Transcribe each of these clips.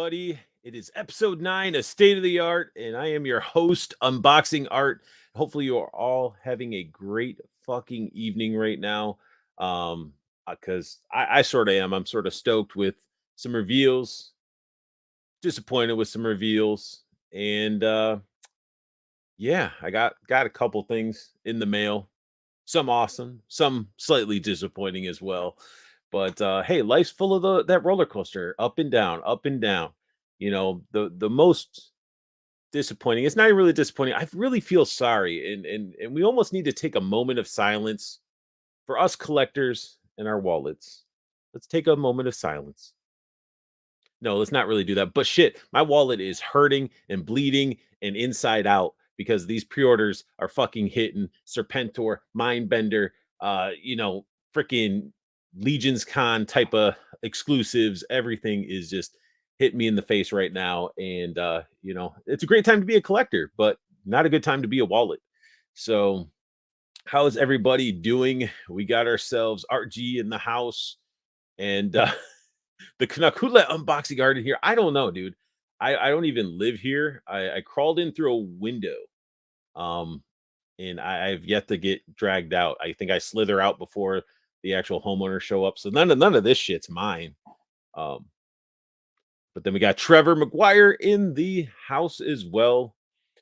everybody. It is episode 9 of State of the Art, and I am your host, Unboxing Art. Hopefully, you are all having a great fucking evening right now. Because I sort of am. I'm sort of stoked with some reveals, disappointed with some reveals, and yeah, I got a couple things in the mail. Some awesome, some slightly disappointing as well. But hey, life's full of that roller coaster, up and down, up and down. The most disappointing. It's not even really disappointing. I really feel sorry, and we almost need to take a moment of silence for us collectors and our wallets. Let's take a moment of silence. No, let's not really do that. But shit, my wallet is hurting and bleeding and inside out because these pre-orders are fucking hitting Serpentor, Mindbender, freaking Legion's Con type of exclusives. Everything is just hitting me in the face right now. And it's a great time to be a collector, but not a good time to be a wallet. So how's everybody doing? We got ourselves Art G in the house. And the Canuck who let unboxing art in here. I don't know, dude. I don't even live here. I crawled in through a window. Um, and I've yet to get dragged out. I think I slither out before the actual homeowners show up. So none of this shit's mine. Um, but then we got Trevor McGuire in the house as well.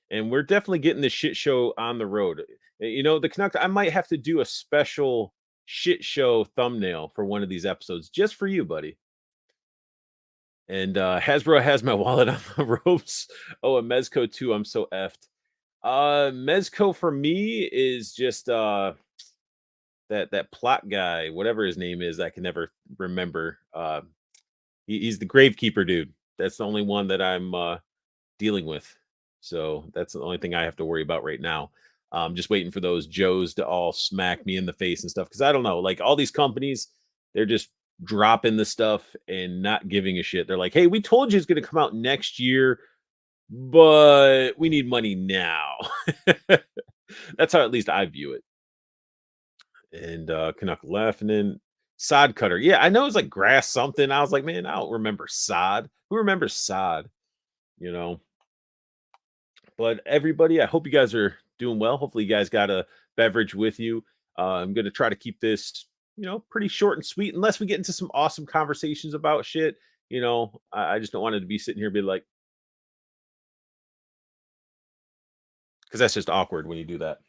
And we're definitely getting the shit show on the road. The Canuck, I might have to do a special shit show thumbnail for one of these episodes just for you, buddy. And Hasbro has my wallet on the ropes. Oh, a Mezco too. I'm so effed. Mezco for me is just that plot guy, whatever his name is, I can never remember. He's the gravekeeper dude. That's the only one that I'm dealing with. So that's the only thing I have to worry about right now. Just waiting for those Joes to all smack me in the face and stuff. Cause I don't know, like all these companies, they're just dropping the stuff and not giving a shit. They're like, hey, we told you it's going to come out next year, but we need money now. That's how at least I view it. And Canuck laughing in sod cutter. Yeah, I know it's like grass something. I was like, man, I don't remember sod. Who remembers sod? You know. But everybody, I hope you guys are doing well. Hopefully, you guys got a beverage with you. I'm going to try to keep this, pretty short and sweet, unless we get into some awesome conversations about shit. I just don't want it to be sitting here and be like, because that's just awkward when you do that.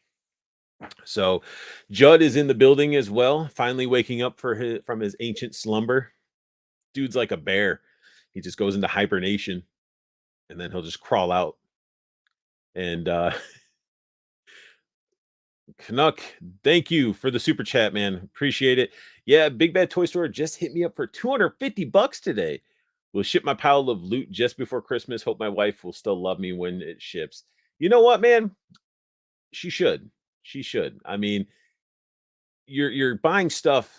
So, Judd is in the building as well, finally waking up from his ancient slumber. Dude's like a bear. He just goes into hibernation and then he'll just crawl out. And Canuck, thank you for the super chat, man. Appreciate it. Yeah, Big Bad Toy Store just hit me up for $250 today. Will ship my pile of loot just before Christmas. Hope my wife will still love me when it ships. You know what, man? She should. She should. I mean, you're buying stuff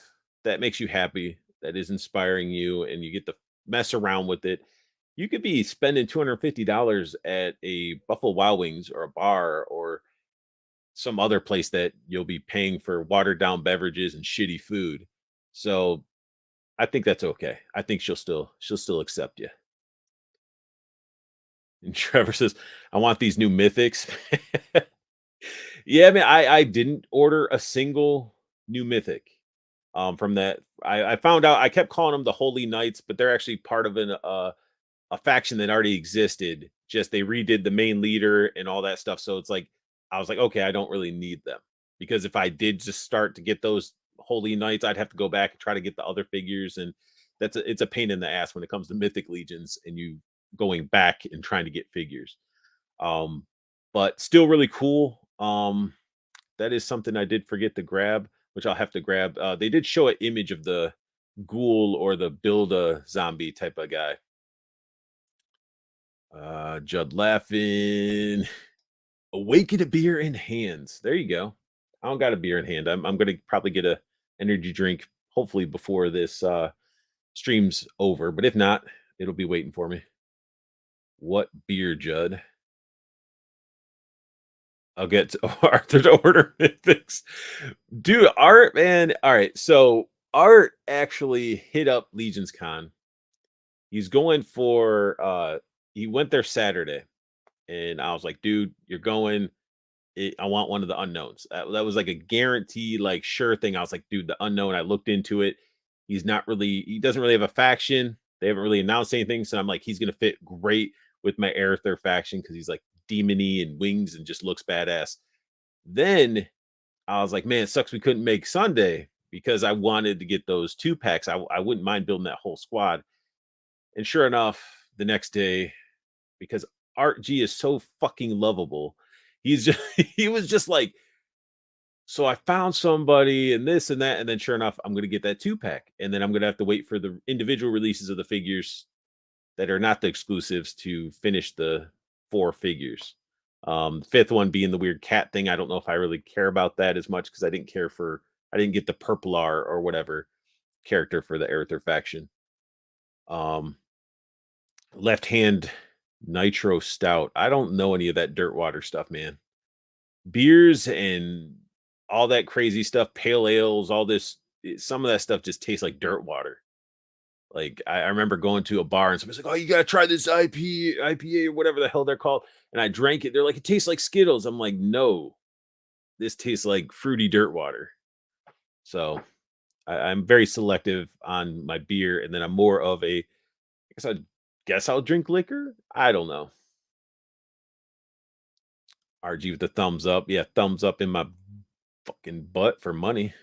that makes you happy, that is inspiring you, and you get to mess around with it. You could be spending $250 at a Buffalo Wild Wings or a bar or some other place that you'll be paying for watered down beverages and shitty food. So I think that's okay. I think she'll still accept you. And Trevor says, I want these new mythics. Yeah, man, I didn't order a single new mythic. From that. I found out I kept calling them the Holy Knights, but they're actually part of a faction that already existed. Just they redid the main leader and all that stuff. So it's like I was like, okay, I don't really need them because if I did just start to get those Holy Knights, I'd have to go back and try to get the other figures, and it's a pain in the ass when it comes to Mythic Legions and you going back and trying to get figures. Um, but still really cool. That is something I did forget to grab, which I'll have to grab. They did show an image of the ghoul or the build a zombie type of guy. Judd laughing. Awaken a beer in hands. There you go. I don't got a beer in hand. I'm gonna probably get a energy drink hopefully before this stream's over. But if not, it'll be waiting for me. What beer, Judd? I'll get to Arthur to order mythics. Dude, Art, man. All right. So Art actually hit up Legion's Con He's going for he went there Saturday, and I was like, dude, you're going. I want one of the unknowns. That was like a guarantee, like sure thing. I was like, dude, the unknown. I looked into it. He doesn't really have a faction. They haven't really announced anything. So I'm like, he's gonna fit great with my Aerother faction because he's like demony and wings and just looks badass. Then I was like, man, it sucks we couldn't make Sunday because I wanted to get those 2 packs. I wouldn't mind building that whole squad. And sure enough, the next day, because Art G is so fucking lovable, he's just he was just like, so I found somebody and this and that, and then sure enough, I'm gonna get that 2 pack, and then I'm gonna have to wait for the individual releases of the figures that are not the exclusives to finish the 4 figures. Fifth one being the weird cat thing. I don't know if I really care about that as much because I didn't get the purplar or whatever character for the Aerother faction. Um, Left hand nitro stout. I don't know any of that dirt water stuff, man. Beers and all that crazy stuff, pale ales, all this, some of that stuff just tastes like dirt water. Like I remember going to a bar and somebody's like, "Oh, you gotta try this IPA or whatever the hell they're called." And I drank it. They're like, "It tastes like Skittles." I'm like, "No, this tastes like fruity dirt water." So I'm very selective on my beer, and then I'm more of a. I guess I'll drink liquor. I don't know. RG with the thumbs up. Yeah, thumbs up in my fucking butt for money.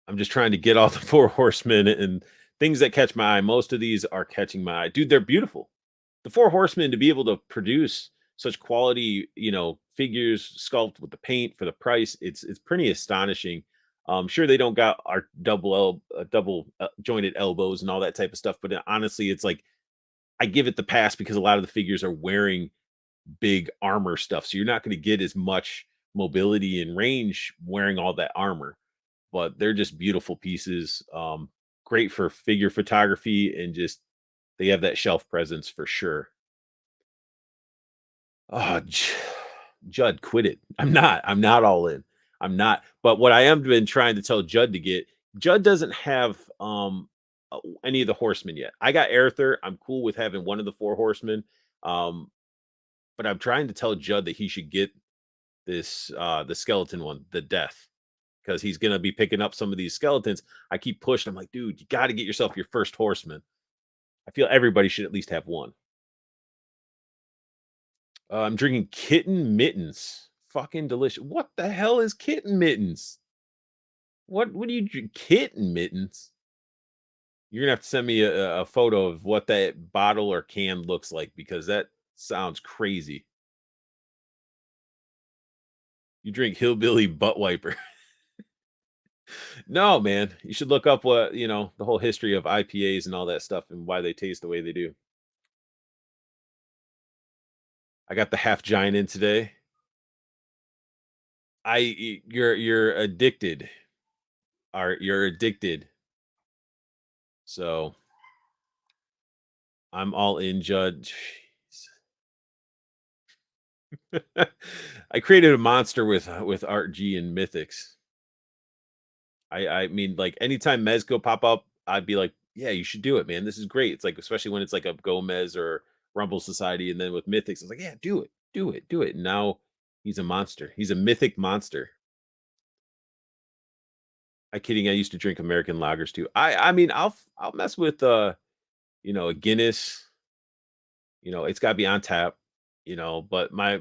I'm just trying to get all the four horsemen and things that catch my eye. Most of these are catching my eye. Dude, they're beautiful. The four horsemen to be able to produce such quality, figures sculpt with the paint for the price, it's pretty astonishing. Sure they don't got our double jointed elbows and all that type of stuff, but honestly, it's like I give it the pass because a lot of the figures are wearing big armor stuff. So you're not going to get as much mobility and range wearing all that armor, but they're just beautiful pieces. Great for figure photography and just they have that shelf presence for sure. Oh, Judd, quit it. I'm not. I'm not all in. I'm not. But what I am been trying to tell Judd to get, Judd doesn't have any of the horsemen yet. I got Aerther. I'm cool with having one of the four horsemen. Um, but I'm trying to tell Judd that he should get this the skeleton one, the death, because he's gonna be picking up some of these skeletons. I keep pushing. I'm like, dude, you got to get yourself your first horseman. I feel everybody should at least have one. I'm drinking kitten mittens. Fucking delicious. What the hell is kitten mittens? What do you drink? Kitten mittens? You're gonna have to send me a photo of what that bottle or can looks like because that sounds crazy. You drink hillbilly butt wiper. No, man. You should look up the whole history of IPAs and all that stuff and why they taste the way they do. I got the half giant in today. You're addicted. You're addicted. So I'm all in, Judd. Jeez. I created a monster with Art G and Mythics. I mean, like anytime Mezco pop up, I'd be like, yeah, you should do it, man. This is great. It's like, especially when it's like a Gomez or Rumble Society, and then with Mythics, it's like, yeah, do it, do it, do it. And now he's a monster. He's a mythic monster. I kidding. I used to drink American lagers too. I mean, I'll mess with a Guinness. It's got to be on tap. But my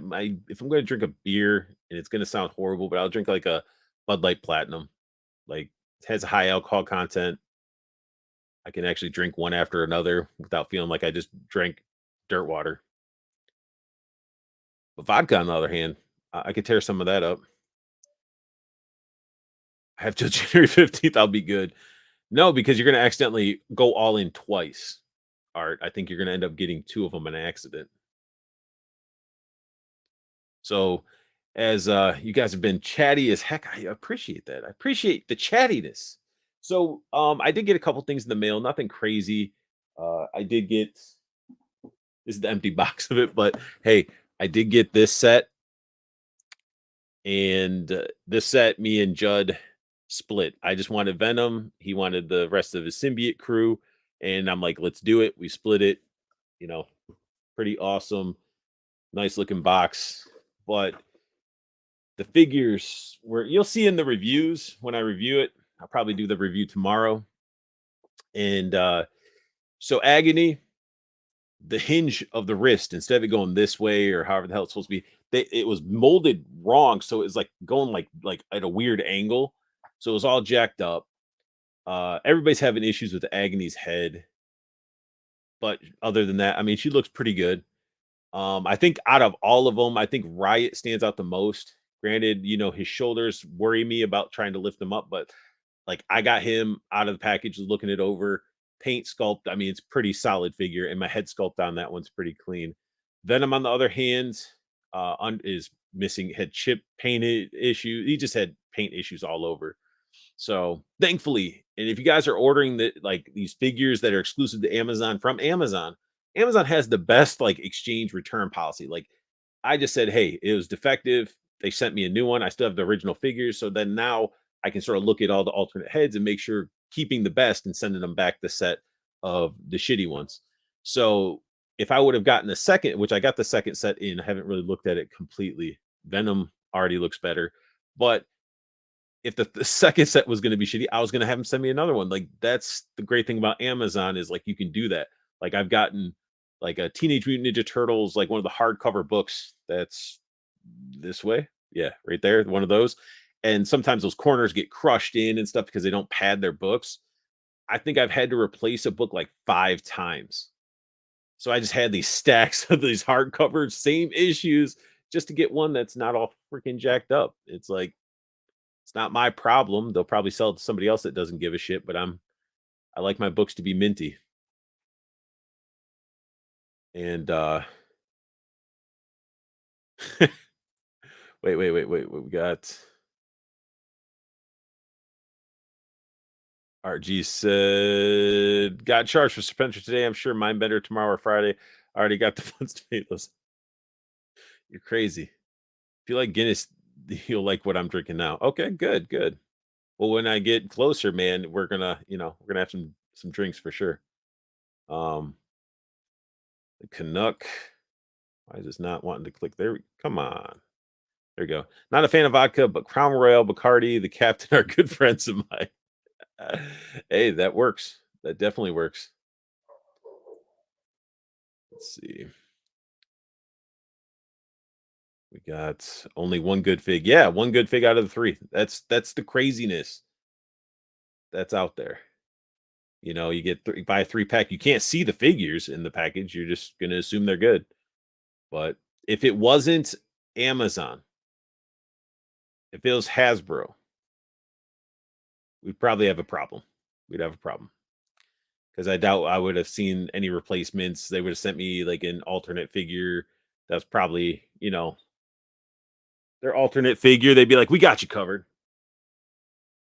if I'm going to drink a beer, and it's going to sound horrible, but I'll drink like a Bud Light Platinum. Like it has a high alcohol content. I can actually drink one after another without feeling like I just drank dirt water. But vodka, on the other hand, I could tear some of that up. I have till January 15th. I'll be good. No, because you're going to accidentally go all in twice. Art. I think you're going to end up getting two of them in an accident. So, as you guys have been chatty as heck, I appreciate that. I appreciate the chattiness. So, I did get a couple things in the mail. Nothing crazy. I did get this is the empty box of it, but hey, I did get this set, and this set, me and Judd split. I just wanted Venom. He wanted the rest of his symbiote crew. And I'm like, let's do it. We split it, you know, pretty awesome, nice looking box. But the figures were, you'll see in the reviews when I review it. I'll probably do the review tomorrow. And so Agony, the hinge of the wrist, instead of it going this way or however the hell it's supposed to be, it was molded wrong. So it's like going like at a weird angle. So it was all jacked up. Everybody's having issues with Agony's head. But other than that, I mean, she looks pretty good. I think out of all of them, I think Riot stands out the most. Granted, his shoulders worry me about trying to lift them up, but like I got him out of the package, looking it over, paint sculpt. I mean, it's pretty solid figure, and my head sculpt on that one's pretty clean. Venom, on the other hand, is missing, had chip painted issue. He just had paint issues all over. So thankfully, and if you guys are ordering like these figures that are exclusive to Amazon from Amazon, Amazon has the best like exchange return policy. Like I just said, hey, it was defective. They sent me a new one. I still have the original figures. So then now I can sort of look at all the alternate heads and make sure keeping the best and sending them back the set of the shitty ones. So if I would have gotten the second, which I got the second set in, I haven't really looked at it completely. Venom already looks better. But if the second set was going to be shitty, I was going to have him send me another one. Like that's the great thing about Amazon is like you can do that. Like I've gotten like a Teenage Mutant Ninja Turtles, like one of the hardcover books that's this way. Yeah, right there, one of those. And sometimes those corners get crushed in and stuff because they don't pad their books. I think I've had to replace a book like 5 times. So I just had these stacks of these hardcovers, same issues, just to get one that's not all freaking jacked up. It's like it's not my problem. They'll probably sell it to somebody else that doesn't give a shit, but I like my books to be minty. And wait. What we got? RG said, got charged for suspension today. I'm sure mine better tomorrow or Friday. I already got the funds to pay those. You're crazy. If you like Guinness, you'll like what I'm drinking now. Okay, good, good. Well, when I get closer, man, we're gonna have some drinks for sure. Um, the Canuck. Why is this not wanting to click there? Come on. There we go. Not a fan of vodka, but Crown Royal, Bacardi, the captain are good friends of mine. Hey, that works. That definitely works. Let's see. We got only one good fig. Yeah, one good fig out of the three. That's the craziness that's out there. You get buy a 3 pack. You can't see the figures in the package. You're just gonna assume they're good. But if it wasn't Amazon, if it was Hasbro, we'd probably have a problem. We'd have a problem. Because I doubt I would have seen any replacements. They would have sent me like an alternate figure. That's probably, their alternate figure. They'd be like, "We got you covered.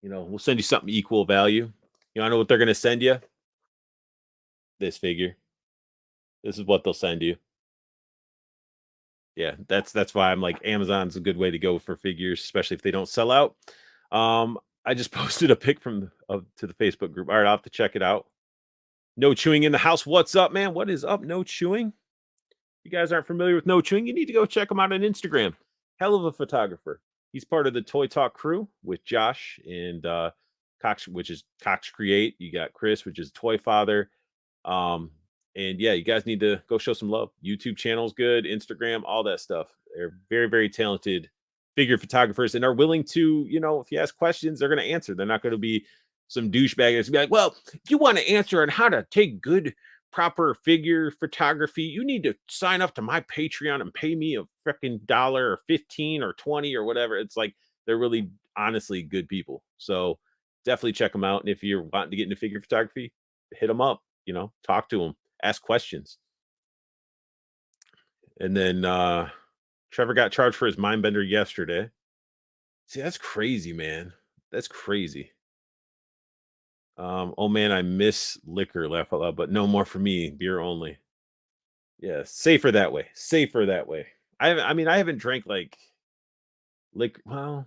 We'll send you something equal value." I know what they're gonna send you. This figure. This is what they'll send you. Yeah, that's why I'm like Amazon's a good way to go for figures, especially if they don't sell out. I just posted a pic to the Facebook group. All right, I'll have to check it out. No chewing in the house. What's up, man? What is up? No chewing. You guys aren't familiar with No Chewing, you need to go check him out on Instagram. Hell of a photographer. He's part of the Toy Talk crew with Josh and Cox, which is Cox Create. You got Chris, which is Toy Father. Um, and yeah, you guys need to go show some love. YouTube channel's good, Instagram, all that stuff. They're very, very talented figure photographers and are willing to, if you ask questions, they're going to answer. They're not going to be some douchebag that's be like, well, if you want to answer on how to take good proper figure photography, you need to sign up to my Patreon and pay me a freaking dollar or 15 or 20 or whatever. It's like they're really honestly good people. So definitely check them out. And if you're wanting to get into figure photography, hit them up, talk to them, ask questions. And then Trevor got charged for his mind bender yesterday. See, that's crazy, man. That's crazy. Oh man, I miss liquor, laugh out loud, but no more for me, beer only. Yeah, safer that way. Safer that way. I haven't drank like well,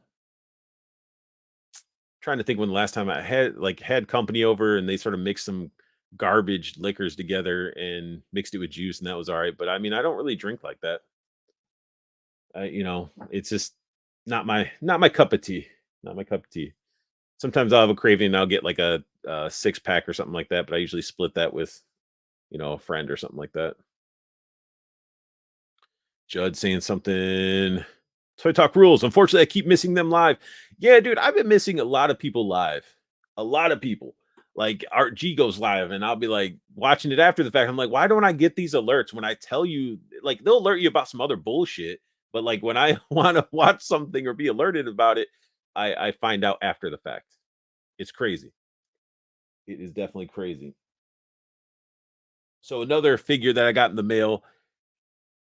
trying to think when the last time I had company over and they sort of mixed some garbage liquors together and mixed it with juice, and that was all right. But I mean, I don't really drink like that. It's just not my cup of tea. Not my cup of tea. Sometimes I'll have a craving and I'll get like a six pack or something like that, but I usually split that with a friend or something like that. Judd saying something. Toy Talk rules. Unfortunately, I keep missing them live. Yeah, dude, I've been missing a lot of people live. A lot of people. Like Art G goes live, and I'll be like watching it after the fact. I'm like, why don't I get these alerts when I tell you? Like, they'll alert you about some other bullshit, but like when I want to watch something or be alerted about it, I find out after the fact. It's crazy. It is definitely crazy. So another figure that I got in the mail.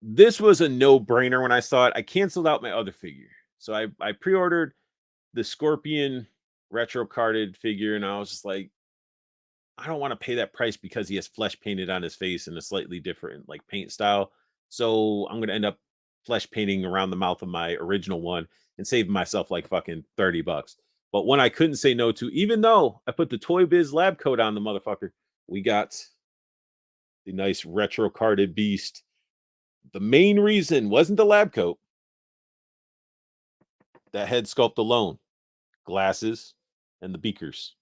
This was a no-brainer when I saw it. I canceled out my other figure. So I pre-ordered the Scorpion retro carded figure, and I was just like, I don't want to pay that price because he has flesh painted on his face in a slightly different like paint style. So I'm gonna end up flesh painting around the mouth of my original one and save myself like fucking 30 bucks. But one I couldn't say no to, even though I put the Toy Biz lab coat on the motherfucker, we got the nice retro carded beast. The main reason wasn't the lab coat, that head sculpt alone, glasses and the beakers.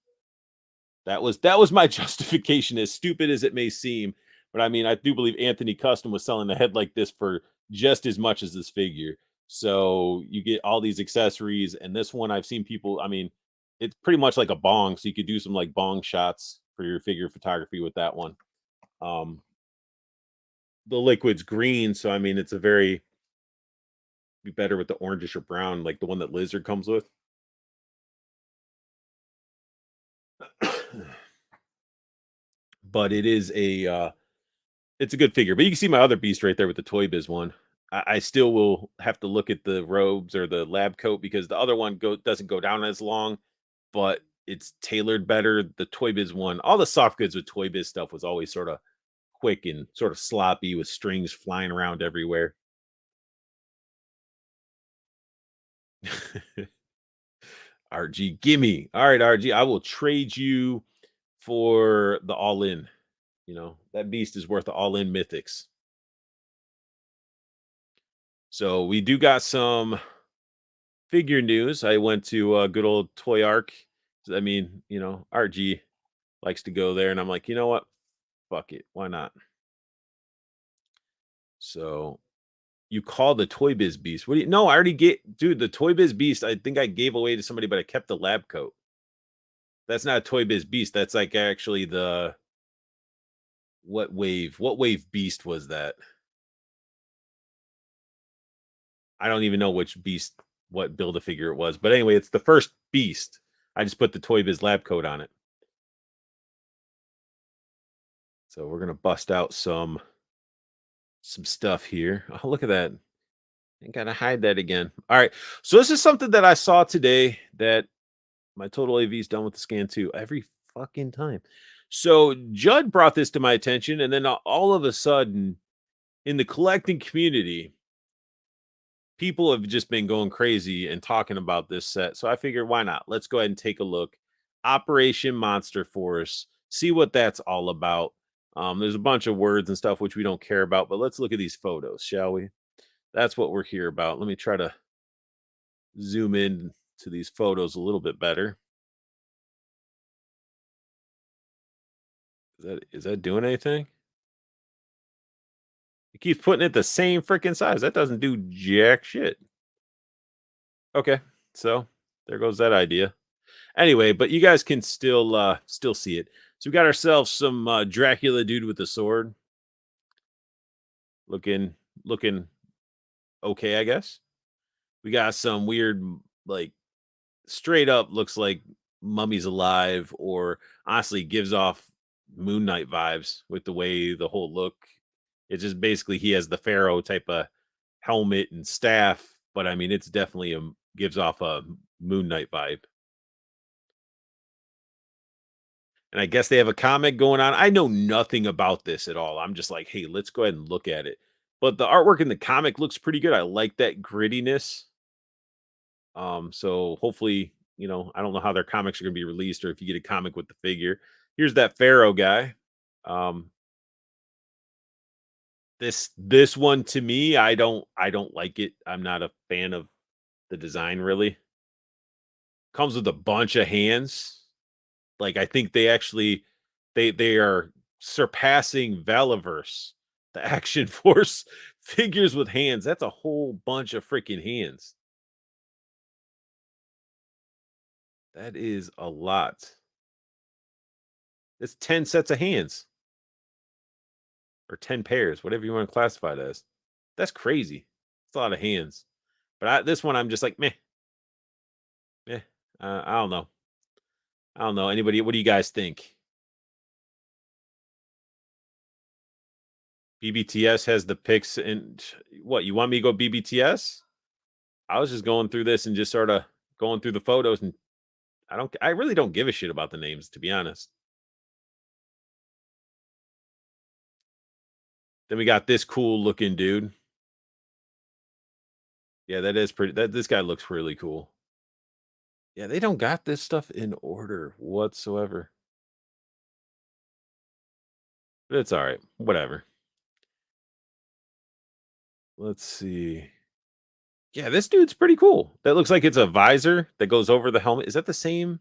That was my justification, as stupid as it may seem. But I mean, I do believe Anthony Custom was selling a head like this for just as much as this figure. So you get all these accessories, and this one I've seen people. I mean, it's pretty much like a bong, so you could do some like bong shots for your figure photography with that one. Um, the liquid's green, so I mean, it's a very be better with the orangish or brown, like the one that Lizard comes with. But it's a good figure. But you can see my other beast right there with the Toy Biz one. I still will have to look at the robes or the lab coat because the other one doesn't go down as long, but it's tailored better. The Toy Biz one, all the soft goods with Toy Biz stuff was always sort of quick and sort of sloppy with strings flying around everywhere. RG, gimme. All right, RG, I will trade you for the all in. That beast is worth the all in mythics. So we do got some figure news. I went to good old Toy Arc. I mean, RG likes to go there, and I'm like, you know what? Fuck it. Why not? So you call the Toy Biz Beast. What do you no, I already get dude, the Toy Biz Beast, I think I gave away to somebody, but I kept the lab coat. That's not a Toy Biz Beast. That's like actually the what wave beast was that? I don't even know which beast, what build a figure it was. But anyway, it's the first beast. I just put the Toy Biz lab coat on it. So we're gonna bust out some stuff here. Oh, look at that. I gotta hide that again. All right. So this is something that I saw today that my total AV is done with the scan too every fucking time. So Judd brought this to my attention, and then all of a sudden, in the collecting community, people have just been going crazy and talking about this set. So I figured, why not? Let's go ahead and take a look. Operation Monster Force. See what that's all about. There's a bunch of words and stuff which we don't care about, but let's look at these photos, shall we? That's what we're here about. Let me try to zoom in to these photos a little bit better. Is that doing anything? It keeps putting it the same freaking size. That doesn't do jack shit. Okay, so there goes that idea. Anyway, but you guys can still see it. So we got ourselves some Dracula dude with the sword, looking looking okay, I guess. We got some weird like straight up looks like Mummy's alive, or honestly gives off Moon Knight vibes with the way the whole look. It's just basically he has the Pharaoh type of helmet and staff, but I mean it's definitely gives off a Moon Knight vibe. And I guess they have a comic going on. I know nothing about this at all. I'm just like, hey, let's go ahead and look at it. But the artwork in the comic looks pretty good. I like that grittiness. So hopefully, I don't know how their comics are gonna be released or if you get a comic with the figure. Here's that Pharaoh guy. Um, this one to me, I don't like it. I'm not a fan of the design really. Comes with a bunch of hands. Like I think they actually they are surpassing Valiverse, the Action Force figures with hands. That's a whole bunch of freaking hands. That is a lot. It's 10 sets of hands or 10 pairs, whatever you want to classify it as. That's crazy. It's a lot of hands. But this one, I'm just like, meh, meh. I don't know. I don't know. Anybody, what do you guys think? BBTS has the picks, and what you want me to go BBTS? I was just going through this and just sort of going through the photos, and I really don't give a shit about the names, to be honest. Then we got this cool looking dude. Yeah, that is pretty. That this guy looks really cool. Yeah, they don't got this stuff in order whatsoever. But it's all right. Whatever. Let's see. Yeah, this dude's pretty cool. That looks like it's a visor that goes over the helmet. Is that the same?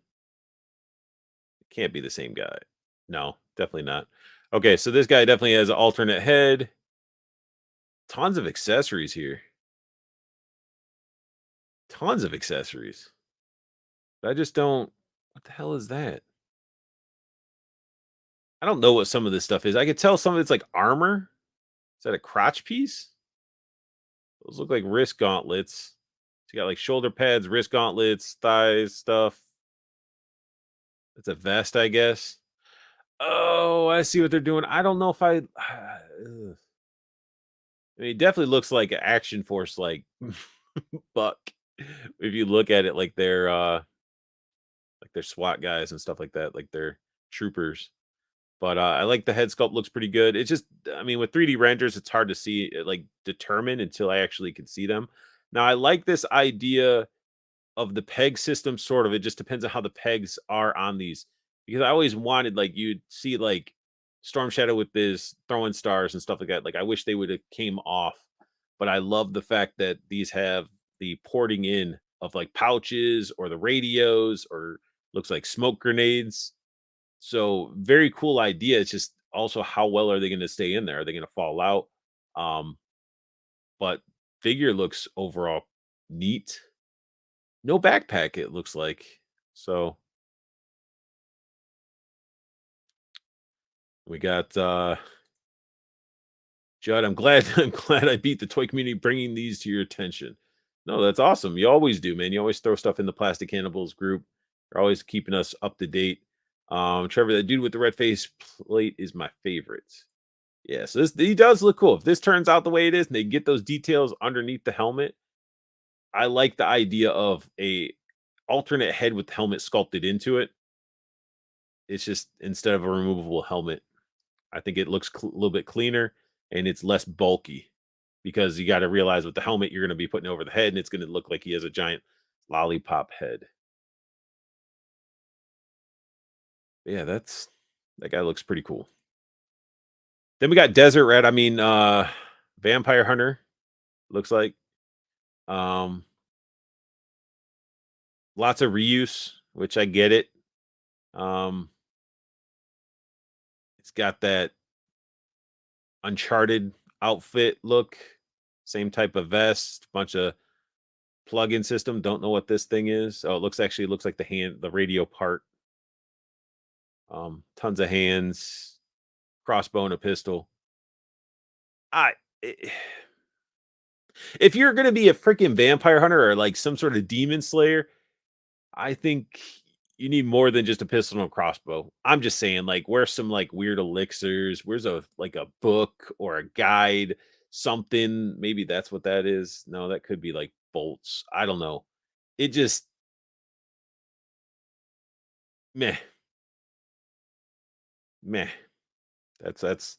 Can't be the same guy. No, definitely not. Okay, so this guy definitely has an alternate head. Tons of accessories here. Tons of accessories. I just don't. What the hell is that? I don't know what some of this stuff is. I could tell some of it's like armor. Is that a crotch piece? Those look like wrist gauntlets. So you got like shoulder pads, wrist gauntlets, thighs, stuff. It's a vest, I guess. Oh, I see what they're doing. I don't know if I. Ugh. I mean, it definitely looks like an Action Force, like buck. If you look at it, like they're SWAT guys and stuff like that, like they're troopers. But I like the head sculpt; looks pretty good. It's just, I mean, with 3D renders, it's hard to see, like determine until I actually can see them. Now, I like this idea of the peg system, sort of. It just depends on how the pegs are on these, because I always wanted, like, you'd see like Storm Shadow with this throwing stars and stuff like that. Like I wish they would have came off, but I love the fact that these have the porting in of like pouches or the radios or looks like smoke grenades. So very cool idea. It's just also how well are they going to stay in there? Are they going to fall out? Um, but figure looks overall neat. No backpack, it looks like. So we got Judd. I'm glad I'm glad I beat the toy community bringing these to your attention. No, that's awesome. You always do, man. You always throw stuff in the Plastic Cannibals group. You're always keeping us up to date. Trevor, the dude with the red face plate is my favorite. Yeah, so this he does look cool. If this turns out the way it is and they get those details underneath the helmet, I like the idea of a alternate head with the helmet sculpted into it. It's just instead of a removable helmet, I think it looks a little bit cleaner and it's less bulky because you got to realize with the helmet you're going to be putting over the head and it's going to look like he has a giant lollipop head. Yeah, that guy looks pretty cool. Then we got Desert Rat. I mean, Vampire Hunter looks like. Um, Lots of reuse, which I get it. Um, it's got that Uncharted outfit look, same type of vest, bunch of plug-in system. Don't know what this thing is. Oh, it looks like the radio part. Tons of hands, crossbow and a pistol. I i- if you're gonna be a freaking vampire hunter or like some sort of demon slayer, I think you need more than just a pistol and a crossbow. I'm just saying, like, where's some like weird elixirs? Where's a like a book or a guide? Something. Maybe that's what that is. No, that could be like bolts. I don't know. It just meh, meh. That's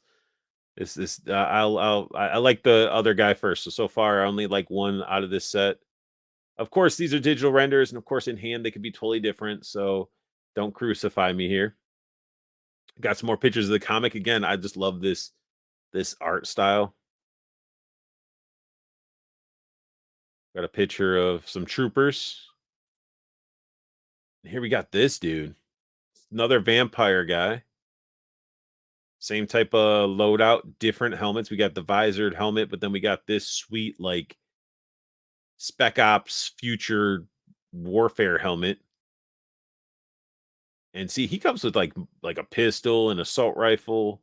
this. I like the other guy first. So far, I only like one out of this set. Of course, these are digital renders, and of course, in hand they could be totally different. So don't crucify me here. Got some more pictures of the comic. Again, I just love this art style. Got a picture of some troopers. Here we got this dude. Another vampire guy. Same type of loadout, different helmets. We got the visored helmet, but then we got this sweet like Spec Ops future warfare helmet. And see, he comes with like a pistol and assault rifle.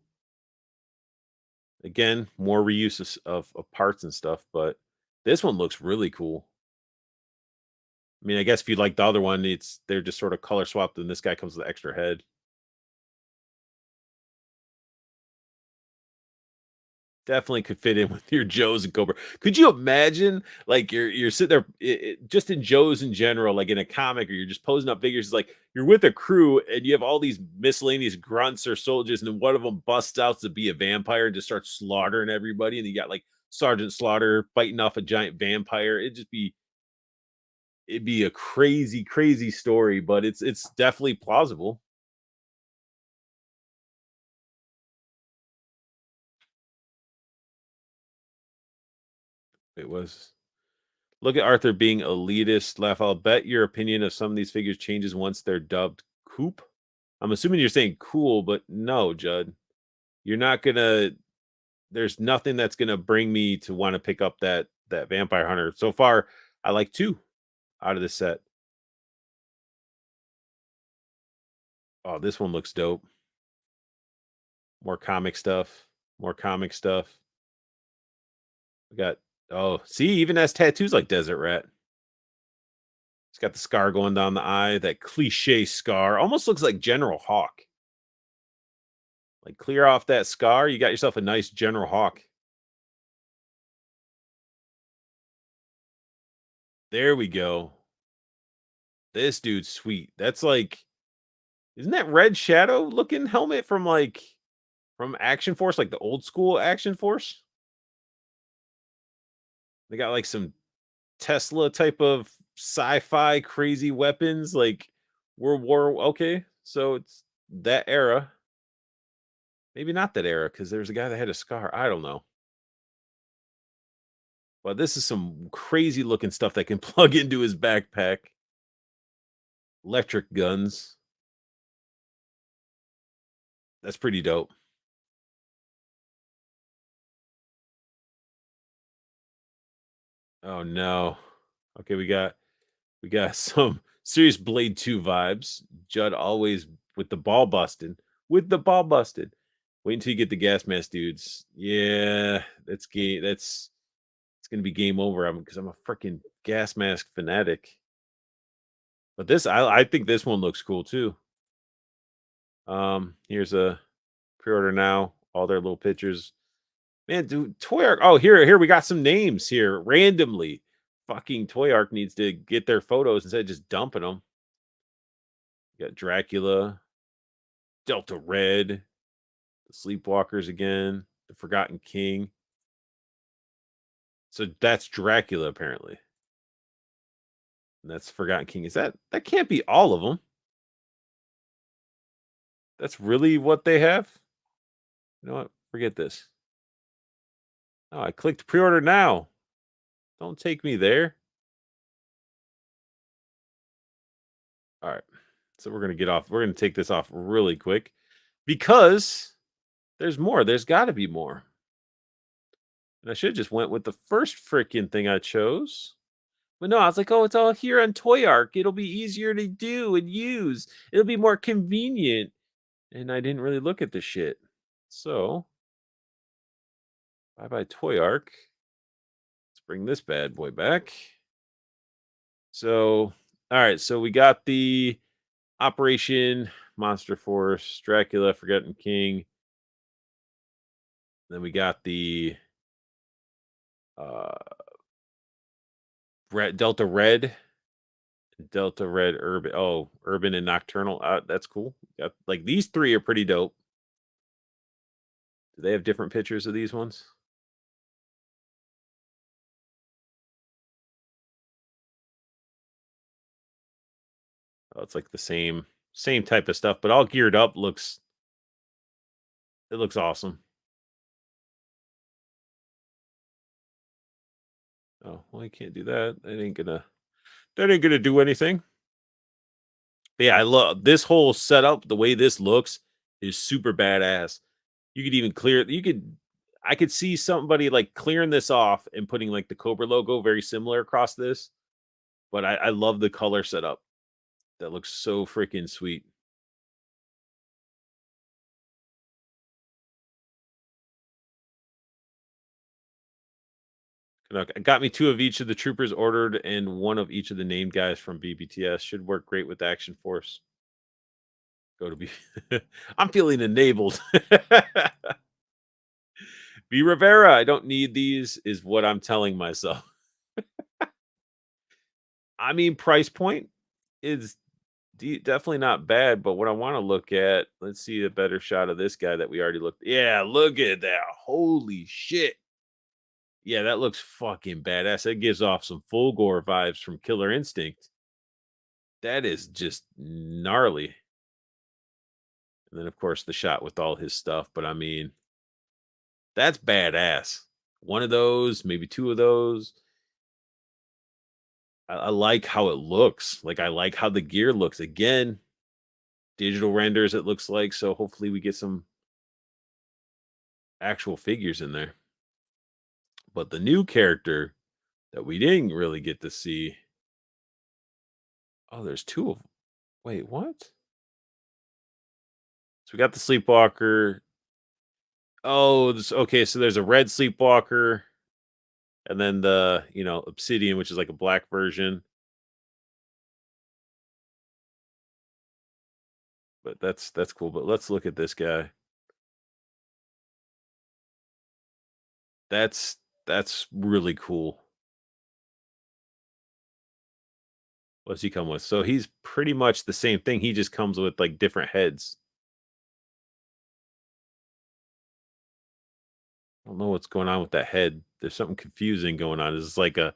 Again, more reuse of parts and stuff, but this one looks really cool. I mean, I guess if you like the other one, they're just sort of color swapped, and this guy comes with the extra head. Definitely could fit in with your Joes and Cobra. Could you imagine, like, you're sitting there, just in Joes in general, like in a comic, or you're just posing up figures, it's like you're with a crew and you have all these miscellaneous grunts or soldiers, and then one of them busts out to be a vampire and just starts slaughtering everybody, and you got like Sergeant Slaughter fighting off a giant vampire. It'd be a crazy, crazy story, but it's definitely plausible. It was. Look at Arthur being elitist. Laugh. I'll bet your opinion of some of these figures changes once they're dubbed coop. I'm assuming you're saying cool, but no, Judd. You're not gonna. There's nothing that's gonna bring me to want to pick up that vampire hunter. So far, I like two out of the set. Oh, this one looks dope. More comic stuff. More comic stuff. We got. Oh, see, even has tattoos like Desert Rat. He's got the scar going down the eye. That cliche scar almost looks like General Hawk. Like, clear off that scar, you got yourself a nice General Hawk. There we go. This dude's sweet. That's like, isn't that Red Shadow looking helmet from from Action Force, like the old school Action Force? They got like some Tesla type of sci-fi crazy weapons, like World War. Okay, so it's that era. Maybe not that era because there's a guy that had a scar. I don't know. But this is some crazy looking stuff that can plug into his backpack. Electric guns. That's pretty dope. Oh no. Okay, we got some serious Blade 2 vibes. Judd always with the ball busted. With the ball busted. Wait until you get the gas mask dudes. Yeah, that's game. It's gonna be game over. Because I'm a freaking gas mask fanatic. But I think this one looks cool too. Here's a pre-order now. All their little pictures. Man, dude, Toy Arc. Oh, here we got some names here randomly. Fucking Toy Arc needs to get their photos instead of just dumping them. You got Dracula, Delta Red, the Sleepwalkers again, the Forgotten King. So that's Dracula apparently. And that's Forgotten King. That can't be all of them? That's really what they have? You know what? Forget this. Oh, I clicked pre-order now. Don't take me there. All right. So we're gonna get off. We're gonna take this off really quick because there's more. There's got to be more. And I should have just went with the first freaking thing I chose. But no, I was like, oh, it's all here on Toy Arc. It'll be easier to do and use. It'll be more convenient. And I didn't really look at the shit. So, bye bye Toy Arc. Let's bring this bad boy back. So, all right. So we got the Operation Monster Force, Dracula, Forgotten King. Then we got the uh Delta Red, Delta Red Urban. Oh, Urban and Nocturnal. That's cool. Got like these three are pretty dope. Do they have different pictures of these ones? Oh, it's like the same type of stuff, but all geared up. Looks It looks awesome. Oh, well, you can't do that. That ain't gonna do anything. But yeah, I love this whole setup. The way this looks is super badass. You could even clear. You could. I could see somebody like clearing this off and putting like the Cobra logo very similar across this. But I love the color setup. That looks so freaking sweet. Got me two of each of the troopers ordered and one of each of the named guys from BBTS. Should work great with the Action Force. Go to be. I'm feeling enabled. B Rivera, I don't need these, is what I'm telling myself. I mean, price point is definitely not bad, but what I want to look at, let's see a better shot of this guy that we already looked. Yeah, look at that. Holy shit. Yeah, that looks fucking badass. That gives off some full gore vibes from Killer Instinct. That is just gnarly. And then, of course, the shot with all his stuff. But I mean, that's badass. One of those, maybe two of those. I like how it looks. Like, I like how the gear looks. Again, digital renders, it looks like. So hopefully we get some actual figures in there. But the new character that we didn't really get to see. Oh, there's two of them. Wait, what? So we got the Sleepwalker. Oh, okay. So there's a red Sleepwalker, and then the Obsidian, which is like a black version. But that's cool. But let's look at this guy. That's really cool. What's he come with? So he's pretty much the same thing. He just comes with like different heads. I don't know what's going on with that head. There's something confusing going on. Is like a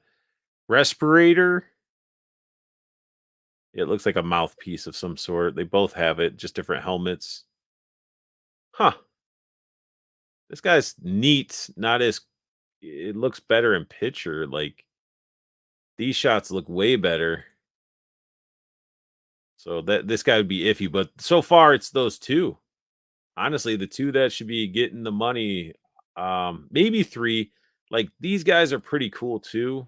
respirator? It looks like a mouthpiece of some sort. They both have it, just different helmets. Huh. This guy's neat. Not as it looks better in picture. Like these shots look way better. So that this guy would be iffy, but so far it's those two. Honestly, the two that should be getting the money, maybe three. Like these guys are pretty cool too,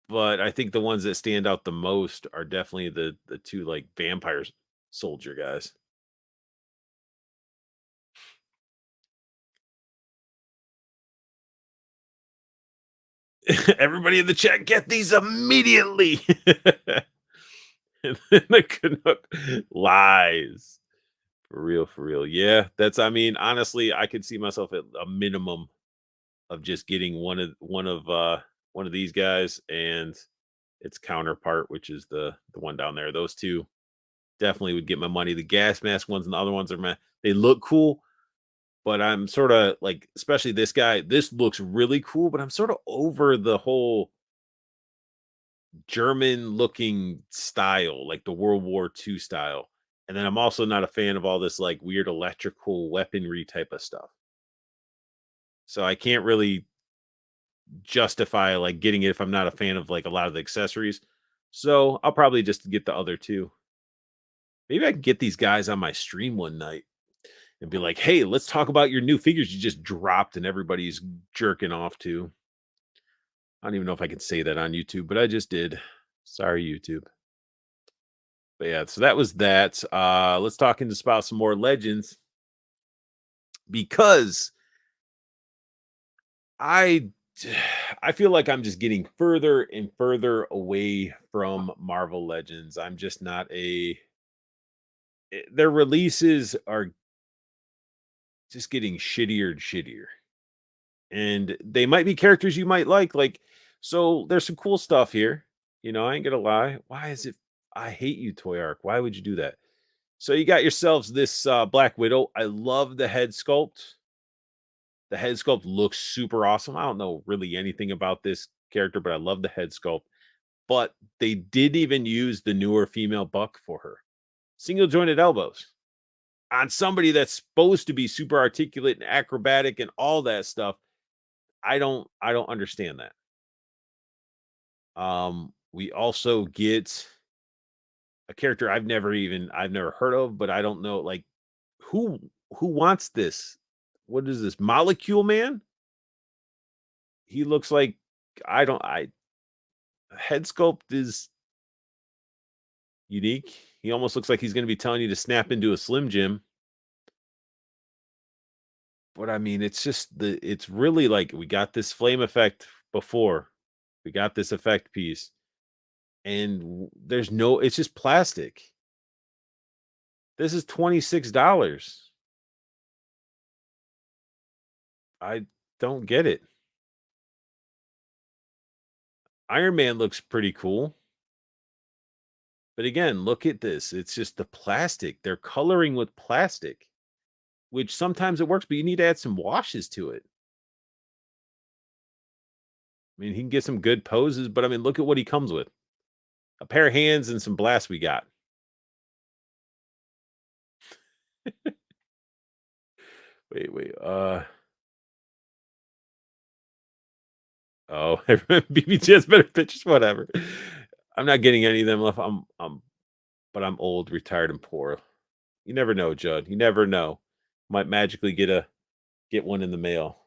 but I think the ones that stand out the most are definitely the two like vampires soldier guys. Everybody in the chat, get these immediately. And then the Canuck lies. For real, for real. Yeah, that's I mean, honestly, I could see myself at a minimum of just getting one of these guys and its counterpart, which is the one down there. Those two definitely would get my money. The gas mask ones and the other ones are they look cool, but I'm sort of like, especially this guy, this looks really cool, but I'm sort of over the whole German looking style, like the World War II style. And then I'm also not a fan of all this like weird electrical weaponry type of stuff. So I can't really justify like getting it if I'm not a fan of like a lot of the accessories. So I'll probably just get the other two. Maybe I can get these guys on my stream one night and be like, "Hey, let's talk about your new figures you just dropped and everybody's jerking off to." I don't even know if I can say that on YouTube, but I just did. Sorry, YouTube. But yeah, so that was that. Let's talk into about some more legends because I I feel like I'm just getting further and further away from Marvel Legends. I'm just not their releases are just getting shittier and shittier. And they might be characters you might like so there's some cool stuff here. I ain't gonna lie. Why is it I hate you, Toy Arc. Why would you do that? So you got yourselves this Black Widow. I love the head sculpt. The head sculpt looks super awesome. I don't know really anything about this character, but I love the head sculpt. But they did even use the newer female buck for her. Single jointed elbows. on somebody that's supposed to be super articulate and acrobatic and all that stuff. I don't understand that. We also get a character I've never heard of, but I don't know like who who wants this? What is this? Molecule Man? He looks like I head sculpt is unique. He almost looks like he's going to be telling you to snap into a Slim Jim. But I mean, it's really like we got this flame effect before. We got this effect piece and there's no it's just plastic. This is $26. I don't get it. Iron Man looks pretty cool. But again, look at this. It's just the plastic. They're coloring with plastic, which sometimes it works, but you need to add some washes to it. I mean, he can get some good poses, but I mean, look at what he comes with. A pair of hands and some blasts we got. Wait. Oh, BBT has better pictures. Whatever. I'm not getting any of them left. But I'm old, retired, and poor. You never know, Judd. You never know. Might magically get one in the mail.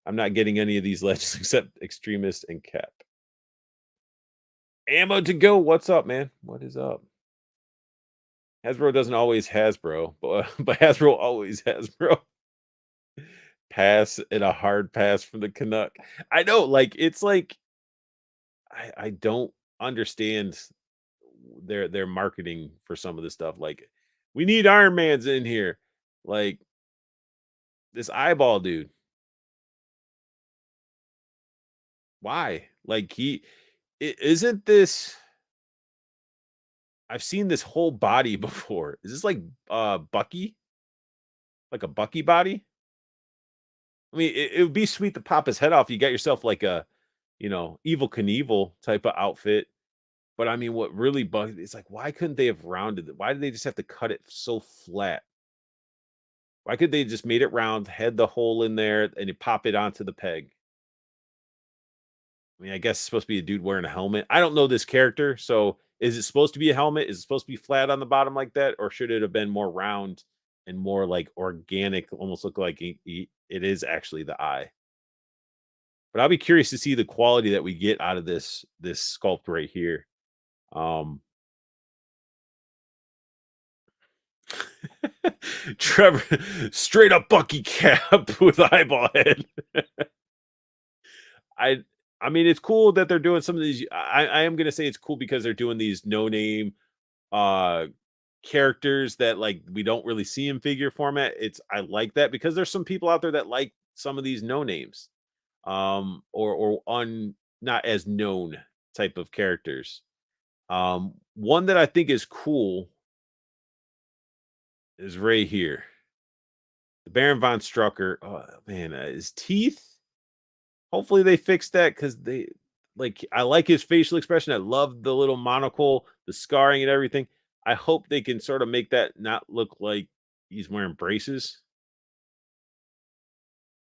I'm not getting any of these legends except Extremist and Cap. Ammo to go. What's up, man? What is up? Hasbro doesn't always Hasbro, but Hasbro always Hasbro. Pass and a hard pass from the Canuck. I know, like it's like I don't understand their marketing for some of this stuff. Like, we need Iron Man's in here. Like this eyeball dude. Why? Like isn't this I've seen this whole body before. Is this like Bucky? Like a Bucky body? I mean, it would be sweet to pop his head off. You got yourself like a, Evil Knievel type of outfit. But I mean, what really bugs it's like, why couldn't they have rounded it? Why did they just have to cut it so flat? Why could they just made it round, had the hole in there, and you pop it onto the peg? I mean, I guess it's supposed to be a dude wearing a helmet. I don't know this character, so is it supposed to be a helmet? Is it supposed to be flat on the bottom like that, or should it have been more round and more like organic? Almost look like it is actually the eye. But I'll be curious to see the quality that we get out of this sculpt right here. Um, Trevor, straight up Bucky cap with eyeball head. I I mean, it's cool that they're doing some of these. I am gonna say it's cool because they're doing these no name uh characters that like we don't really see in figure format. I like that because there's some people out there that like some of these no names, or on not as known type of characters. One that I think is cool is right here. The Baron von Strucker. Oh man, his teeth. Hopefully they fix that because I like his facial expression. I love the little monocle, the scarring and everything. I hope they can sort of make that not look like he's wearing braces.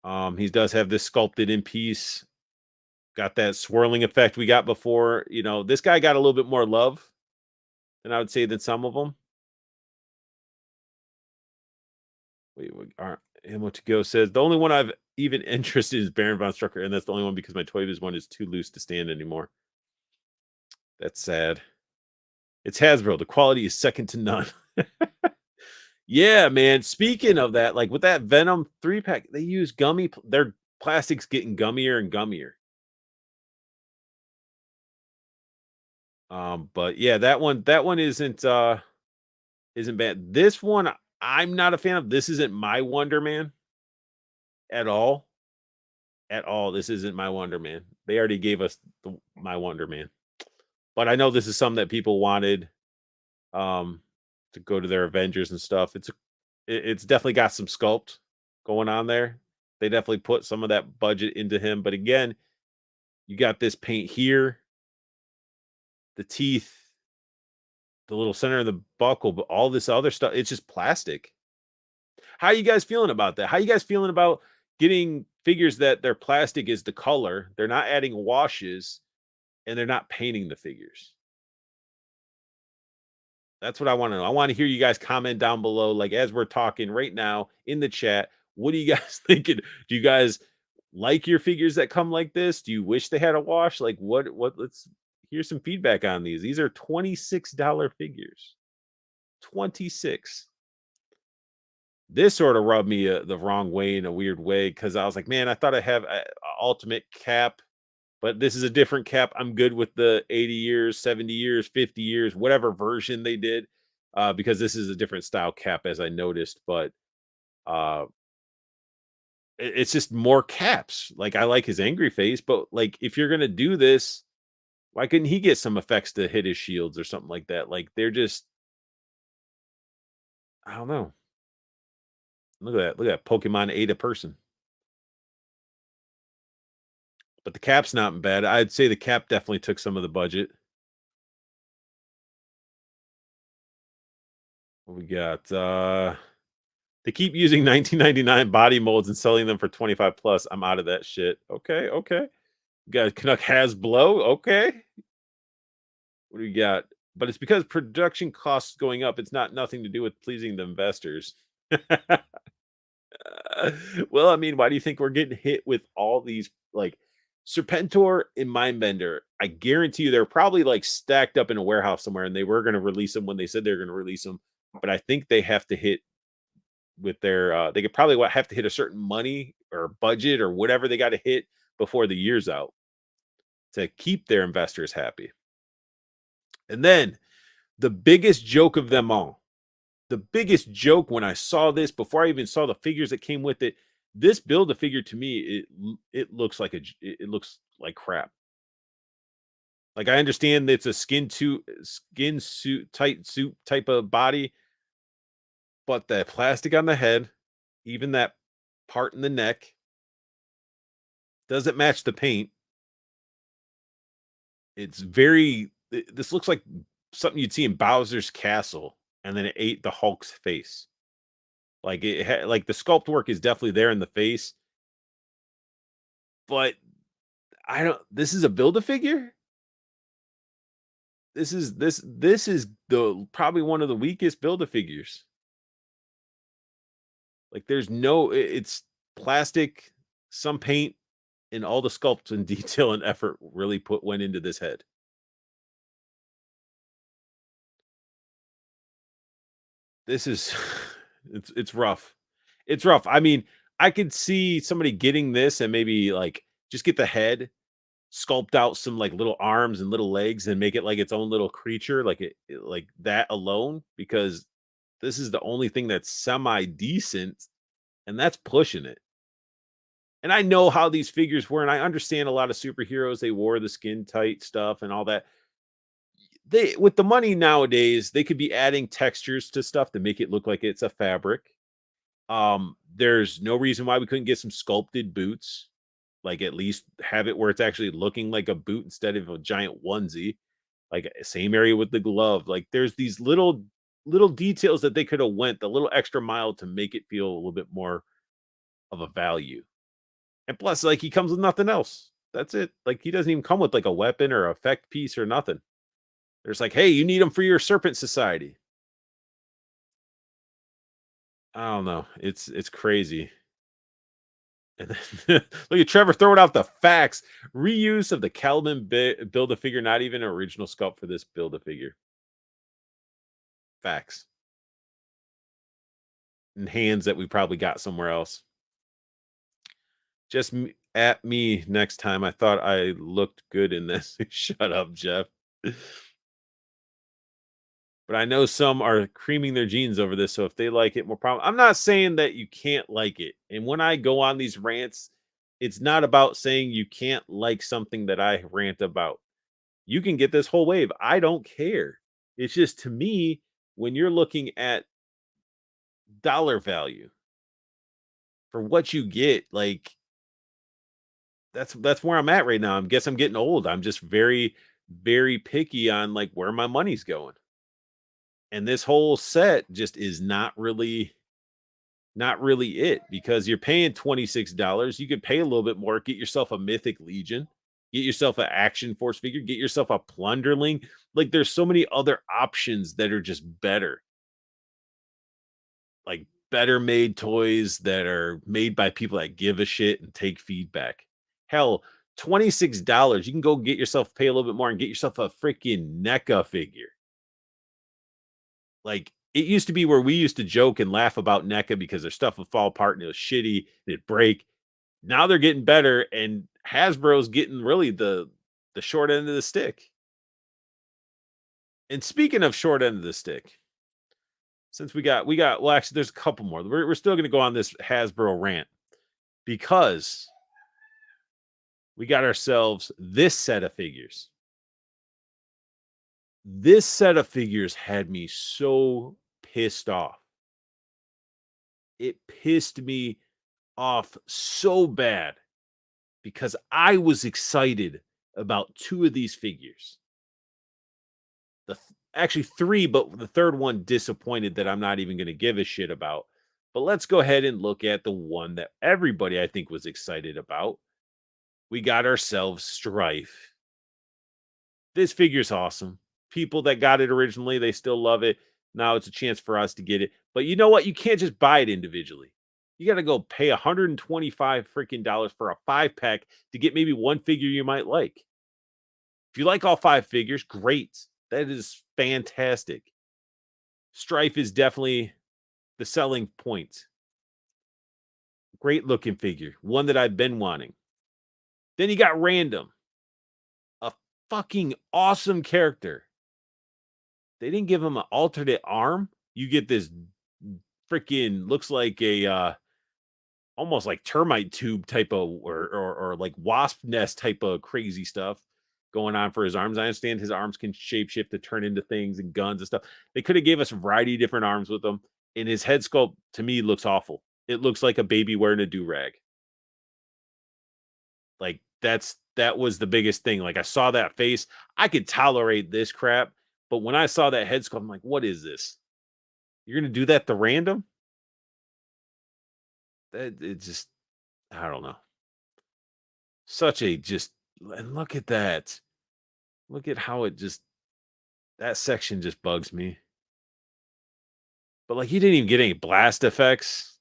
He does have this sculpted in piece, got that swirling effect we got before. This guy got a little bit more love than I would say than some of them. Wait, Ammo to go says the only one I've even interested is Baron von Strucker, and that's the only one because my Toy Biz one is too loose to stand anymore. That's sad. It's Hasbro. The quality is second to none. Yeah, man. Speaking of that, like with that Venom 3-pack, they use their plastics getting gummier and gummier. But yeah, that one isn't bad. This one I'm not a fan of. This isn't my Wonder Man at all. At all. This isn't my Wonder Man. They already gave us my Wonder Man. But I know this is something that people wanted um to go to their Avengers and stuff. It's definitely got some sculpt going on there. They definitely put some of that budget into him. But again, you got this paint here, the teeth. the little center of the buckle, but all this other stuff, it's just plastic. How you guys feeling about that? How you guys feeling about getting figures that their plastic is the color, they're not adding washes, and they're not painting the figures? That's what I wanna know. I wanna hear you guys comment down below, like, as we're talking right now in the chat. What are you guys thinking? Do you guys like your figures that come like this? Do you wish they had a wash? Like, what let's hear some feedback on these. These are $26 figures. 26. This sort of rubbed me, the wrong way in a weird way because I was like, "Man, I thought I have a ultimate cap, but this is a different cap. I'm good with the 80 years, 70 years, 50 years, whatever version they did, because this is a different style cap as I noticed, but, uh, it's just more caps. Like, I like his angry face, but, like, if you're gonna do this, why couldn't he get some effects to hit his shields or something like that? Like, they're just I don't know. Look at that. Pokemon ate a person. But the cap's not bad. I'd say the cap definitely took some of the budget. What we got? They keep using 1999 body molds and selling them for 25 plus. I'm out of that shit. Okay, okay. We got Canuck has blow. Okay. What do we got? But it's because production costs going up. It's not nothing to do with pleasing the investors. Well, I mean, why do you think we're getting hit with all these like Serpentor and Mindbender? I guarantee you they're probably like stacked up in a warehouse somewhere and they were going to release them when they said they were going to release them. But I think they have to hit with their they could probably have to hit a certain money or budget or whatever they got to hit before the year's out to keep their investors happy. And then the biggest joke of them all, the biggest joke when I saw this before I even saw the figures that came with it, this build a figure to me, it looks like it looks like crap. Like I understand that it's a skin suit tight suit type of body, but the plastic on the head, even that part in the neck, doesn't match the paint. It's very this looks like something you'd see in Bowser's castle, and then it ate the Hulk's face. Like like the sculpt work is definitely there in the face, but I don't. This is a build a figure. This is the probably one of the weakest build a figures. Like there's no. It's plastic, some paint, and all the sculpts and detail and effort really put went into this head. This is it's rough. It's rough. I mean, I could see somebody getting this and maybe like just get the head, sculpt out some like little arms and little legs and make it like its own little creature, like like that alone, because this is the only thing that's semi decent, and that's pushing it. And I know how these figures were, and I understand a lot of superheroes, they wore the skin tight stuff and all that. They with the money nowadays, they could be adding textures to stuff to make it look like it's a fabric. There's no reason why we couldn't get some sculpted boots, like at least have it where it's actually looking like a boot instead of a giant onesie. Like same area with the glove. Like there's these little details that they could have went the little extra mile to make it feel a little bit more of a value. And plus, like he comes with nothing else. That's it. Like he doesn't even come with like a weapon or effect piece or nothing. There's like, hey, you need them for your Serpent Society. I don't know. It's crazy. And then, look at Trevor throwing out the facts. Reuse of the Calvin build a figure, not even an original sculpt for this build a figure. Facts. And hands that we probably got somewhere else. Just at me next time. I thought I looked good in this. Shut up, Jeff. But I know some are creaming their jeans over this. So if they like it, more problem. I'm not saying that you can't like it. And when I go on these rants, it's not about saying you can't like something that I rant about. You can get this whole wave. I don't care. It's just to me, when you're looking at dollar value for what you get, like that's where I'm at right now. I guess I'm getting old. I'm just very, very picky on like where my money's going. And this whole set just is not really it because you're paying $26. You could pay a little bit more, get yourself a Mythic Legion, get yourself an Action Force figure, get yourself a Plunderling. Like there's so many other options that are just better. Like better made toys that are made by people that give a shit and take feedback. Hell, $26. You can go get yourself pay a little bit more and get yourself a freaking NECA figure. Like, it used to be where we used to joke and laugh about NECA because their stuff would fall apart and it was shitty and it'd break. Now they're getting better, and Hasbro's getting really the short end of the stick. And speaking of short end of the stick, since we got well, actually, there's a couple more. We're still gonna go on this Hasbro rant because we got ourselves this set of figures. This set of figures had me so pissed off. It pissed me off so bad because I was excited about two of these figures. Actually three, but the third one disappointed that I'm not even going to give a shit about. But let's go ahead and look at the one that everybody I think was excited about. We got ourselves Strife. This figure's awesome. People that got it originally, they still love it. Now it's a chance for us to get it. But you know what? You can't just buy it individually. You got to go pay 125 freaking dollars for a 5-pack to get maybe one figure you might like. If you like all 5 figures, great. That is fantastic. Strife is definitely the selling point. Great looking figure, one that I've been wanting. Then you got Random, a fucking awesome character. They didn't give him an alternate arm. You get this freaking looks like a almost like termite tube type of or like wasp nest type of crazy stuff going on for his arms. I understand his arms can shapeshift to turn into things and guns and stuff. They could have gave us a variety of different arms with them. And his head sculpt to me looks awful. It looks like a baby wearing a do-rag. Like that was the biggest thing. Like I saw that face. I could tolerate this crap, but when I saw that head sculpt, I'm like, what is this? You're gonna do that to Random? That it just I don't know. Such a just and look at that. Look at how it just that section just bugs me. But like you didn't even get any blast effects.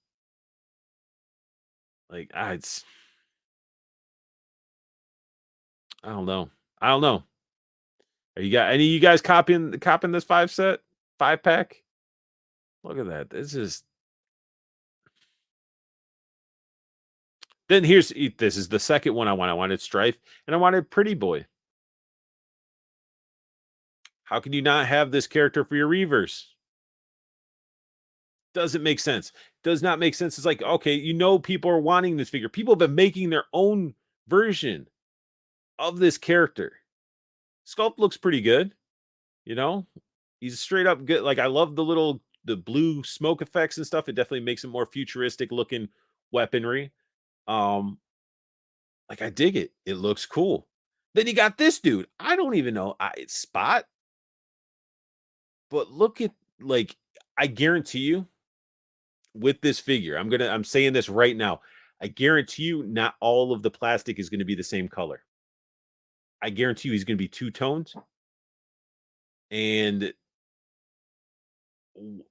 Like I don't know. I don't know. Are you got any of you guys copying this 5-pack? Look at that. Then this is the second one I want. I wanted Strife and I wanted Pretty Boy. How can you not have this character for your Reavers? Doesn't make sense. Does not make sense. It's like, okay, people are wanting this figure. People have been making their own version of this character. Sculpt looks pretty good, you know? He's straight up good. Like I love the blue smoke effects and stuff. It definitely makes it more futuristic looking weaponry. Um like I dig it. It looks cool. Then you got this dude. I don't even know. It's Spot, but look at like I guarantee you with this figure, I'm saying this right now. I guarantee you not all of the plastic is going to be the same color. I guarantee you he's going to be two toned and w-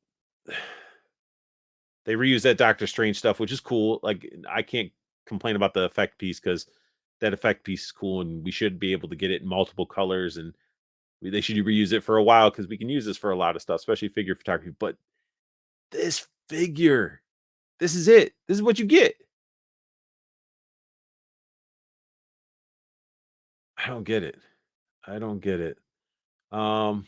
they reuse that Doctor Strange stuff, which is cool. Like I can't complain about the effect piece because that effect piece is cool and we should be able to get it in multiple colors and they should reuse it for a while because we can use this for a lot of stuff, especially figure photography. But this figure, this is it. This is what you get. I don't get it. I don't get it. Um,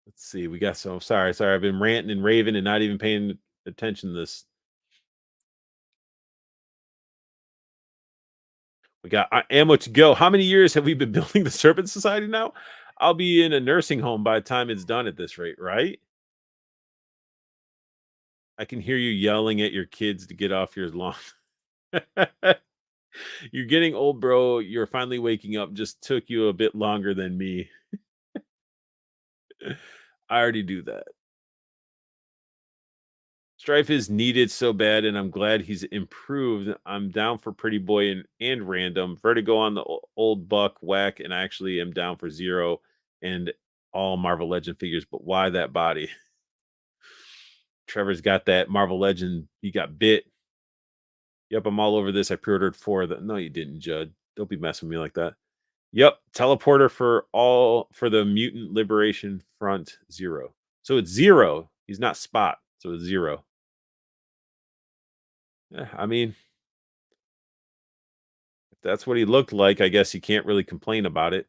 let's see. We got so sorry. I've been ranting and raving and not even paying attention to this. We got ammo to go. How many years have we been building the Serpent Society now? I'll be in a nursing home by the time it's done at this rate, right? I can hear you yelling at your kids to get off your lawn. You're getting old, bro. You're finally waking up. Just took you a bit longer than me. I already do that. Strife is needed so bad, and I'm glad he's improved. I'm down for Pretty Boy and Random. Vertigo on the old Buck Whack, and I actually am down for Zero and all Marvel Legend figures. But why that body? Trevor's got that Marvel Legend. He got bit. Yep, I'm all over this. I pre-ordered 4 of them. No, you didn't, Judd. Don't be messing with me like that. Yep, teleporter for the Mutant Liberation Front Zero. So it's Zero. He's not Spot. So it's Zero. I mean, if that's what he looked like, I guess you can't really complain about it.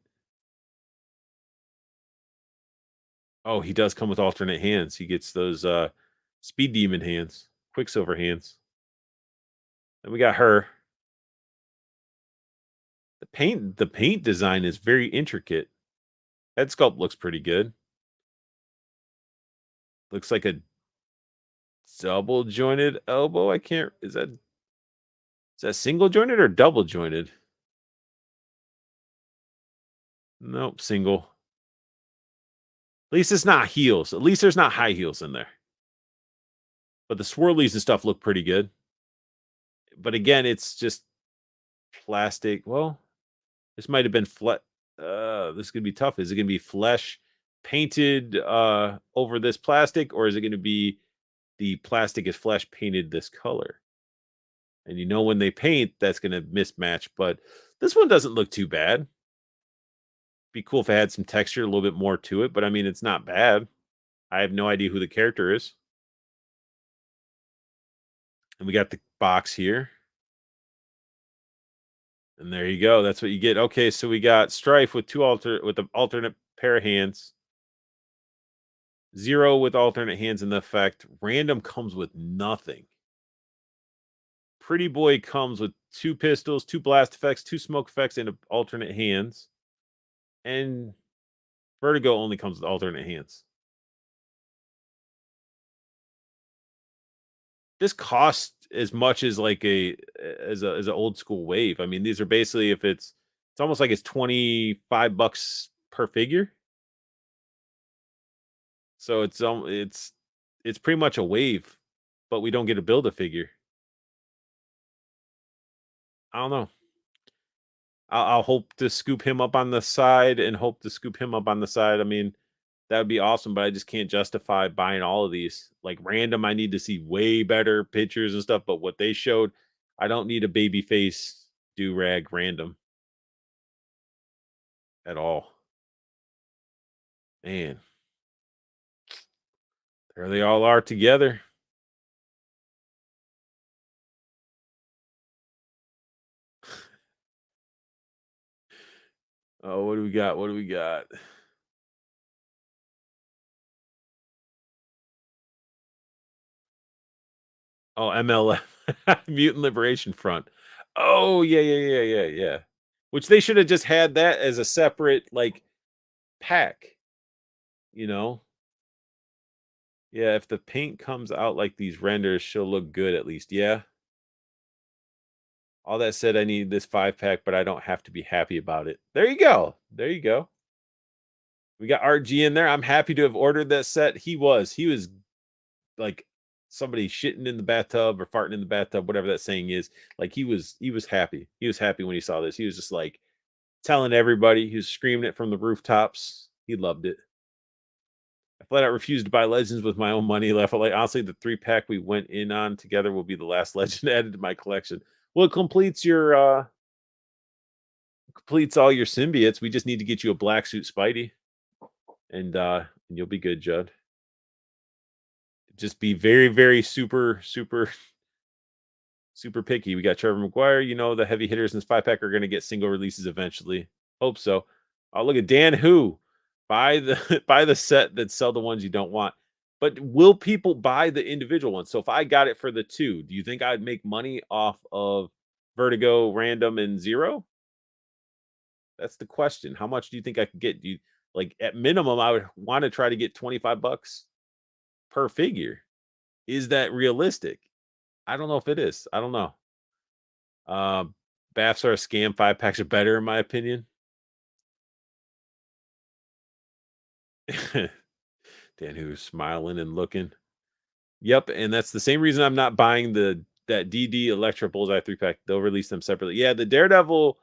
Oh, he does come with alternate hands. He gets those Speed Demon hands, Quicksilver hands. And we got her. The paint design is very intricate. Head sculpt looks pretty good. Looks like a double jointed elbow. I can't is that single jointed or double jointed? Nope, single. At least it's not heels. At least there's not high heels in there. But the swirlies and stuff look pretty good. But again, it's just plastic. Well, this might have been this is gonna be tough. Is it gonna be flesh painted over this plastic, or is it gonna be the plastic is flesh painted this color? And when they paint, that's gonna mismatch. But this one doesn't look too bad. Be cool if it had some texture, a little bit more to it, but I mean it's not bad. I have no idea who the character is. And we got the box here. And there you go. That's what you get. Okay, so we got Strife with the alternate pair of hands. Zero with alternate hands in the effect. Random comes with nothing. Pretty Boy comes with 2 pistols, 2 blast effects, 2 smoke effects, and alternate hands. And Vertigo only comes with alternate hands. This costs as much as like as an old school wave. I mean, these are basically if it's almost like it's $25 per figure. So it's pretty much a wave, but we don't get to build a figure. I don't know. I'll hope to scoop him up on the side and hope to scoop him up on the side. I mean, that would be awesome, but I just can't justify buying all of these. Like random, I need to see way better pictures and stuff. But what they showed, I don't need a baby face do rag random at all. Man, there they all are together. Oh, what do we got? What do we got? Oh, MLF, Mutant Liberation Front. Oh, yeah, yeah, yeah, yeah, yeah. Which they should have just had that as a separate like pack, you know? Yeah, if the paint comes out like these renders, she'll look good at least. Yeah. All that said, I need this 5 pack, but I don't have to be happy about it. There you go. There you go. We got RG in there. I'm happy to have ordered that set. He was like somebody shitting in the bathtub or farting in the bathtub, whatever that saying is. Like he was happy. He was happy when he saw this. He was just like telling everybody. He was screaming it from the rooftops. He loved it. I flat out refused to buy Legends with my own money. Left like honestly, the 3 pack we went in on together will be the last Legend added to my collection. Well, it completes all your symbiotes. We just need to get you a black suit Spidey, and you'll be good, Judd. Just be very, very super, super, super picky. We got Trevor Maguire. The heavy hitters in this 5 pack are going to get single releases eventually. Hope so. Oh, look at Dan Who. Buy the buy the set that sell the ones you don't want. But will people buy the individual ones? So if I got it for the 2, do you think I'd make money off of Vertigo, Random, and Zero? That's the question. How much do you think I could get? Do you like at minimum I would want to try to get $25 per figure. Is that realistic? I don't know if it is. I don't know. Baths are a scam. 5 packs are better in my opinion. Dan who's smiling and looking. Yep, and that's the same reason I'm not buying that DD Electra Bullseye 3-pack. They'll release them separately. Yeah, the Daredevil,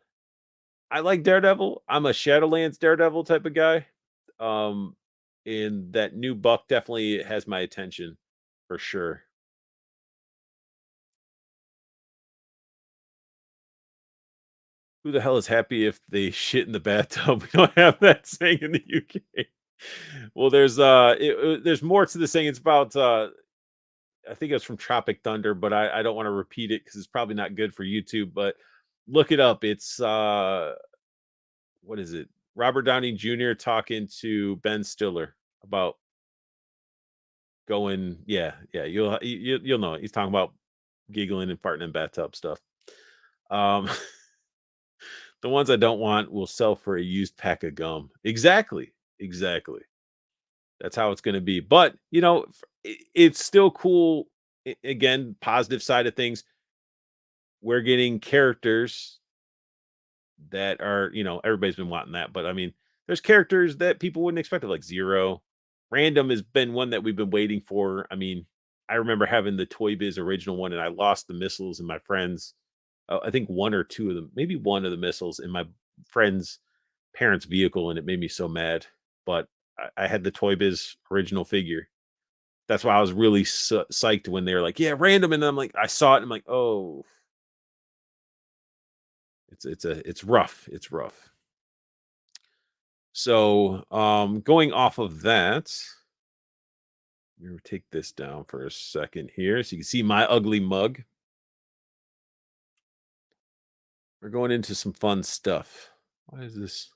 I like Daredevil. I'm a Shadowlands Daredevil type of guy. Um, and that new buck definitely has my attention for sure. Who the hell is happy if they shit in the bathtub? We don't have that saying in the UK. Well, there's more to the saying. It's about I think it's from Tropic Thunder, but I don't want to repeat it because it's probably not good for YouTube. But look it up. It's what is it? Robert Downey Jr. talking to Ben Stiller about going. Yeah, yeah. You'll know it. He's talking about giggling and farting in bathtub stuff. Um, the ones I don't want will sell for a used pack of gum. Exactly, exactly. That's how it's going to be. But it's still cool. Again, positive side of things. We're getting characters that are, everybody's been wanting that. But I mean, there's characters that people wouldn't expect, like Zero. Random has been one that we've been waiting for. I mean, I remember having the Toy Biz original one, and I lost the missiles in my friends. I think one or two of them, maybe one of the missiles in my friend's parents' vehicle, and it made me so mad. But I had the Toy Biz original figure. That's why I was really psyched when they were like, "Yeah, random," and I'm like, I saw it, and I'm like, "Oh, it's rough. It's rough." So, going off of that, let me take this down for a second here so you can see my ugly mug. We're going into some fun stuff. Why is this?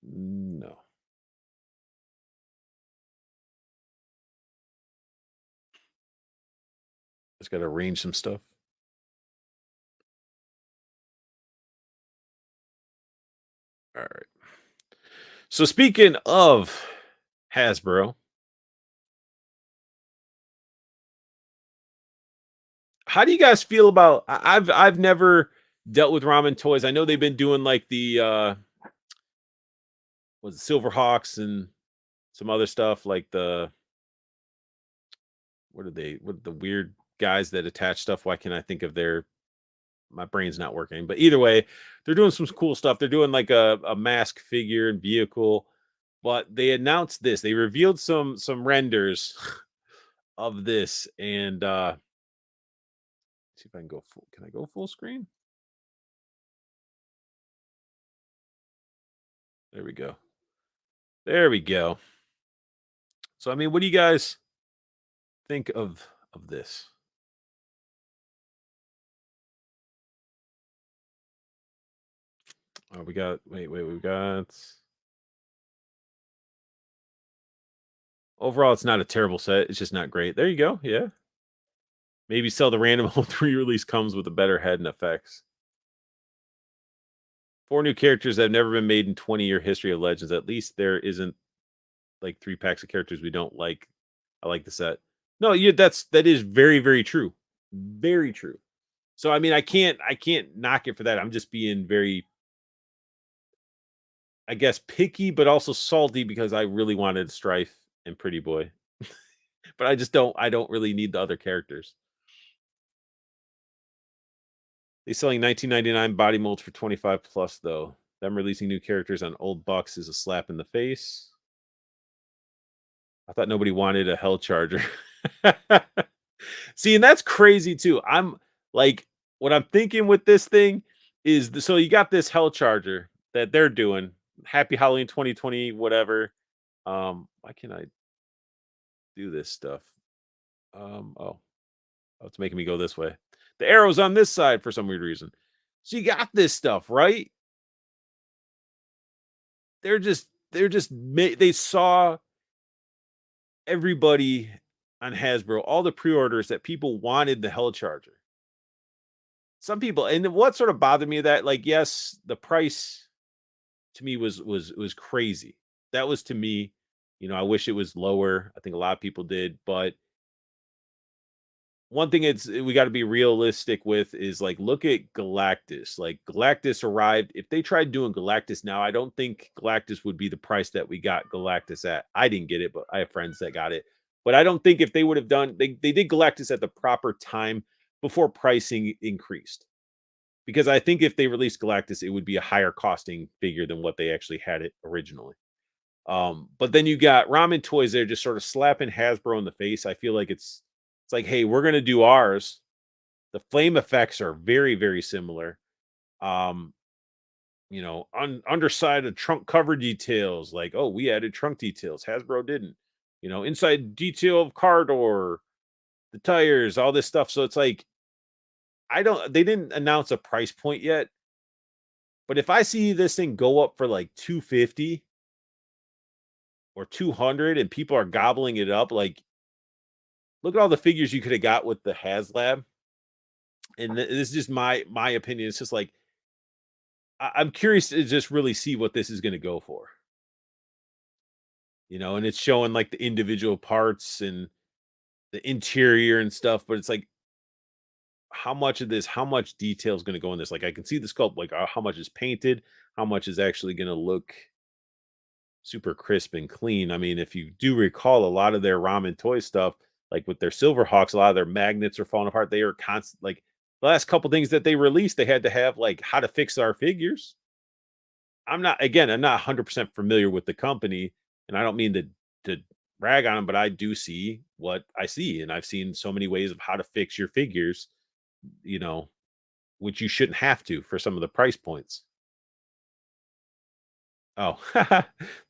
No, just got to arrange some stuff. All right. So, speaking of Hasbro, how do you guys feel about? I've never dealt with ramen toys. I know they've been doing like the was it Silverhawks and some other stuff like the what the weird guys that attach stuff. Why can I think of their my brain's not working. But either way, they're doing some cool stuff. They're doing like a mask figure and vehicle. But they announced this. They revealed some renders of this. And see if I can go full. Can I go full screen? There we go. There we go. So I mean, what do you guys think of this? Oh, we got we got overall it's not a terrible set. It's just not great. There you go. Yeah. Maybe sell the random home 3 release comes with a better head and effects. 4 new characters that have never been made in 20-year history of Legends. At least there isn't like 3 packs of characters we don't like. I like the set. No, that is very, very true. Very true. So I mean, I can't knock it for that. I'm just being very, I guess, picky, but also salty because I really wanted Strife and Pretty Boy. But I don't really need the other characters. They selling 19.99 body molds for 25 plus though. Them releasing new characters on old bucks is a slap in the face. I thought nobody wanted a hell charger. See, and that's crazy too. I'm like, what I'm thinking with this thing is so you got this hell charger that they're doing. Happy Halloween 2020, whatever. Why can't I do this stuff? Oh, it's making me go this way. The arrow's on this side for some weird reason. So you got this stuff, right? They saw everybody on Hasbro, all the pre-orders that people wanted the hell charger. Some people, and what sort of bothered me that, like, yes, the price to me was crazy. That was to me, I wish it was lower. I think a lot of people did, but one thing we got to be realistic with is like look at Galactus. Like Galactus arrived. If they tried doing Galactus now, I don't think Galactus would be the price that we got Galactus at. I didn't get it, but I have friends that got it. But I don't think if they would have done they did Galactus at the proper time before pricing increased. Because I think if they released Galactus, it would be a higher costing figure than what they actually had it originally. But then you got Ramen Toys there just sort of slapping Hasbro in the face. I feel like it's like, hey, we're gonna do ours. The flame effects are very, very similar. Um, underside of trunk cover details, like, oh, we added trunk details. Hasbro didn't. Inside detail of car door, the tires, all this stuff. So it's like, they didn't announce a price point yet. But if I see this thing go up for like 250 or 200 and people are gobbling it up, like, look at all the figures you could have got with the HasLab. And this is just my opinion. It's just like I'm curious to just really see what this is going to go for, and it's showing like the individual parts and the interior and stuff, but it's like how much detail is going to go in this? Like I can see the sculpt, like how much is painted, how much is actually going to look super crisp and clean. I mean, if you do recall, a lot of their ramen toy stuff, like with their silver hawks, a lot of their magnets are falling apart. They are constant, like the last couple things that they released, they had to have like how to fix our figures. I'm not 100% familiar with the company, and I don't mean to rag on them, but I do see what I see, and I've seen so many ways of how to fix your figures, you know, which you shouldn't have to for some of the price points. Oh,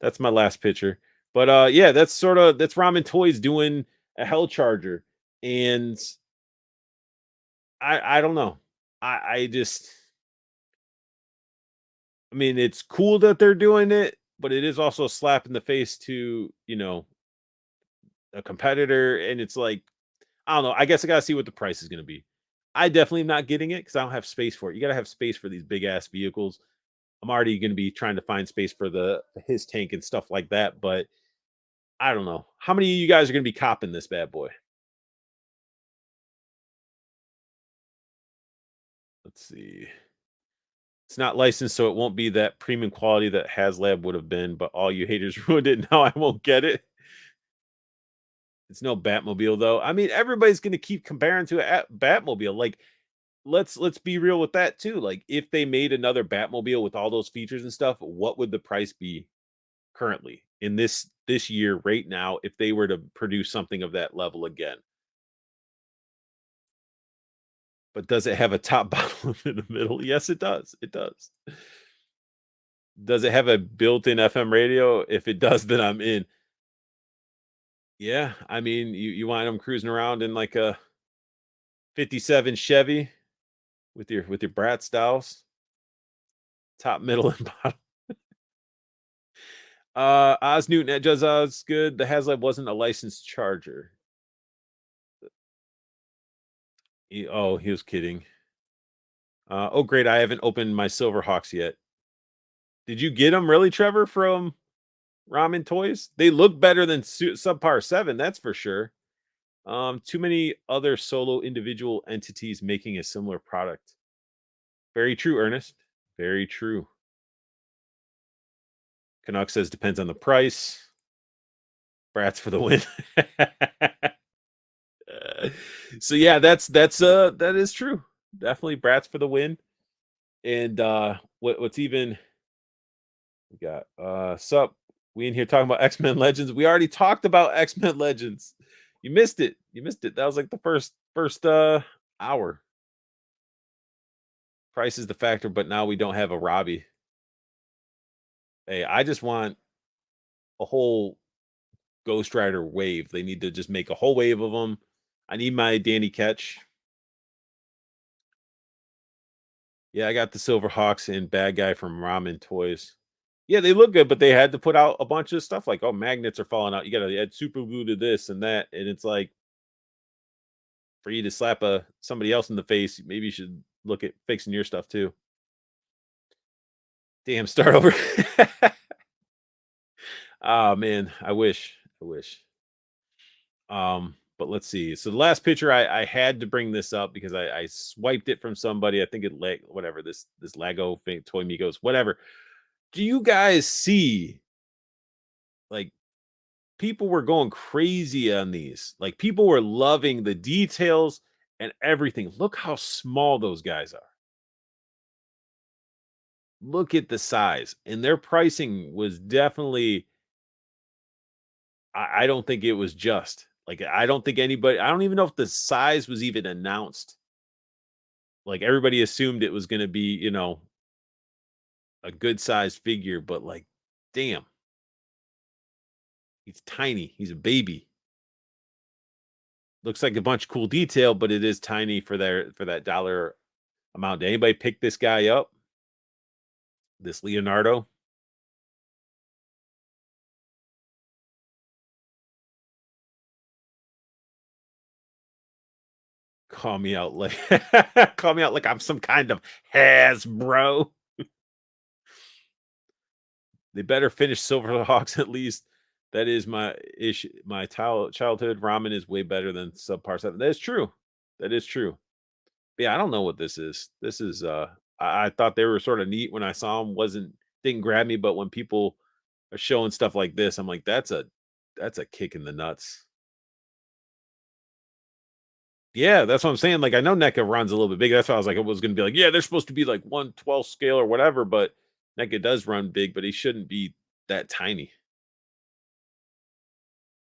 that's my last picture. But yeah, that's Ramen Toys doing a Hell Charger, and I don't know. I just I mean, it's cool that they're doing it, but it is also a slap in the face to, a competitor. And it's like, I don't know. I guess I gotta see what the price is gonna be. I definitely am not getting it because I don't have space for it. You gotta have space for these big ass vehicles. I'm already gonna be trying to find space for the his tank and stuff like that, but I don't know. How many of you guys are gonna be copping this bad boy? Let's see. It's not licensed, so it won't be that premium quality that HasLab would have been, but all you haters ruined it. Now I won't get it. It's no Batmobile though. I mean, everybody's gonna keep comparing to a Batmobile. Like, let's be real with that too. Like, if they made another Batmobile with all those features and stuff, what would the price be currently in this year right now if they were to produce something of that level again? But does it have a top bottom in the middle? Yes, it does. It does. Does it have a built-in FM radio? If it does, then I'm in. Yeah, I mean, you want them cruising around in like a '57 Chevy with your brat styles, top, middle, and bottom. Oz Newton at Jazz Oz good. The HasLab wasn't a licensed charger. He was kidding. Oh, great! I haven't opened my Silver Hawks yet. Did you get them really, Trevor, from Ramen Toys? They look better than Subpar 7, that's for sure. Too many other solo individual entities making a similar product. Very true, Ernest. Very true. Canuck says depends on the price. Brats for the win. So yeah, that is true. Definitely brats for the win. And what's even we got sup we in here talking about X-Men Legends. We already talked about X-Men Legends. You missed it. You missed it. That was like the first hour. Price is the factor, but now we don't have a Robbie. Hey, I just want a whole Ghost Rider wave. They need to just make a whole wave of them. I need my Danny Ketch. Yeah, I got the Silver Hawks and Bad Guy from Ramen Toys. Yeah, they look good, but they had to put out a bunch of stuff like, oh, magnets are falling out. You got to add super glue to this and that, and it's like for you to slap somebody else in the face, maybe you should look at fixing your stuff too. Damn, start over. Oh man, I wish. I wish. But let's see. So the last picture I had to bring this up because I swiped it from somebody. I think it like whatever this Lego thing, Toy Migos, whatever. Do you guys see like people were going crazy on these? Like people were loving the details and everything. Look how small those guys are. Look at the size. And their pricing was definitely I don't think it was just. Like I don't think anybody I don't even know if the size was even announced. Like everybody assumed it was going to be, a good sized figure, but like damn, he's tiny. He's a baby. Looks like a bunch of cool detail, but it is tiny for that dollar amount. Did anybody pick this guy up? This Leonardo? Call me out like call me out like I'm some kind of has bro. They better finish Silverhawks at least. That is my issue. My childhood ramen is way better than subpar 7. That is true. That is true. But yeah, I don't know what this is. This is I thought they were sort of neat when I saw them. Wasn't didn't grab me, but when people are showing stuff like this, I'm like, that's a kick in the nuts. Yeah, that's what I'm saying. Like I know NECA runs a little bit big. That's why I was like, I was gonna be like, yeah, they're supposed to be like 1/12 scale or whatever, but NECA does run big, but he shouldn't be that tiny.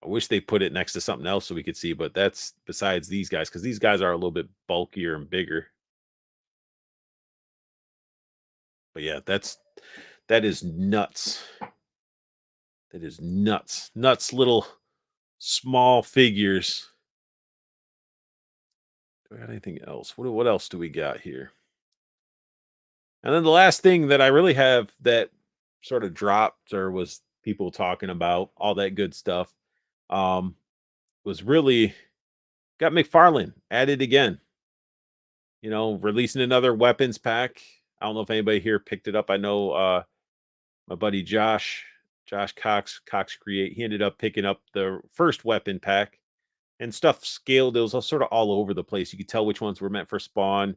I wish they put it next to something else so we could see, but that's besides these guys, because these guys are a little bit bulkier and bigger. But yeah, that is nuts. That is nuts. Nuts little small figures. Do I got anything else? What else do we got here? And then the last thing that I really have that sort of dropped or was people talking about, all that good stuff, um, was really got McFarlane added again. Releasing another weapons pack. I don't know if anybody here picked it up. I know my buddy Josh Cox Create, he ended up picking up the first weapon pack and stuff scaled. It was all sort of all over the place. You could tell which ones were meant for spawn.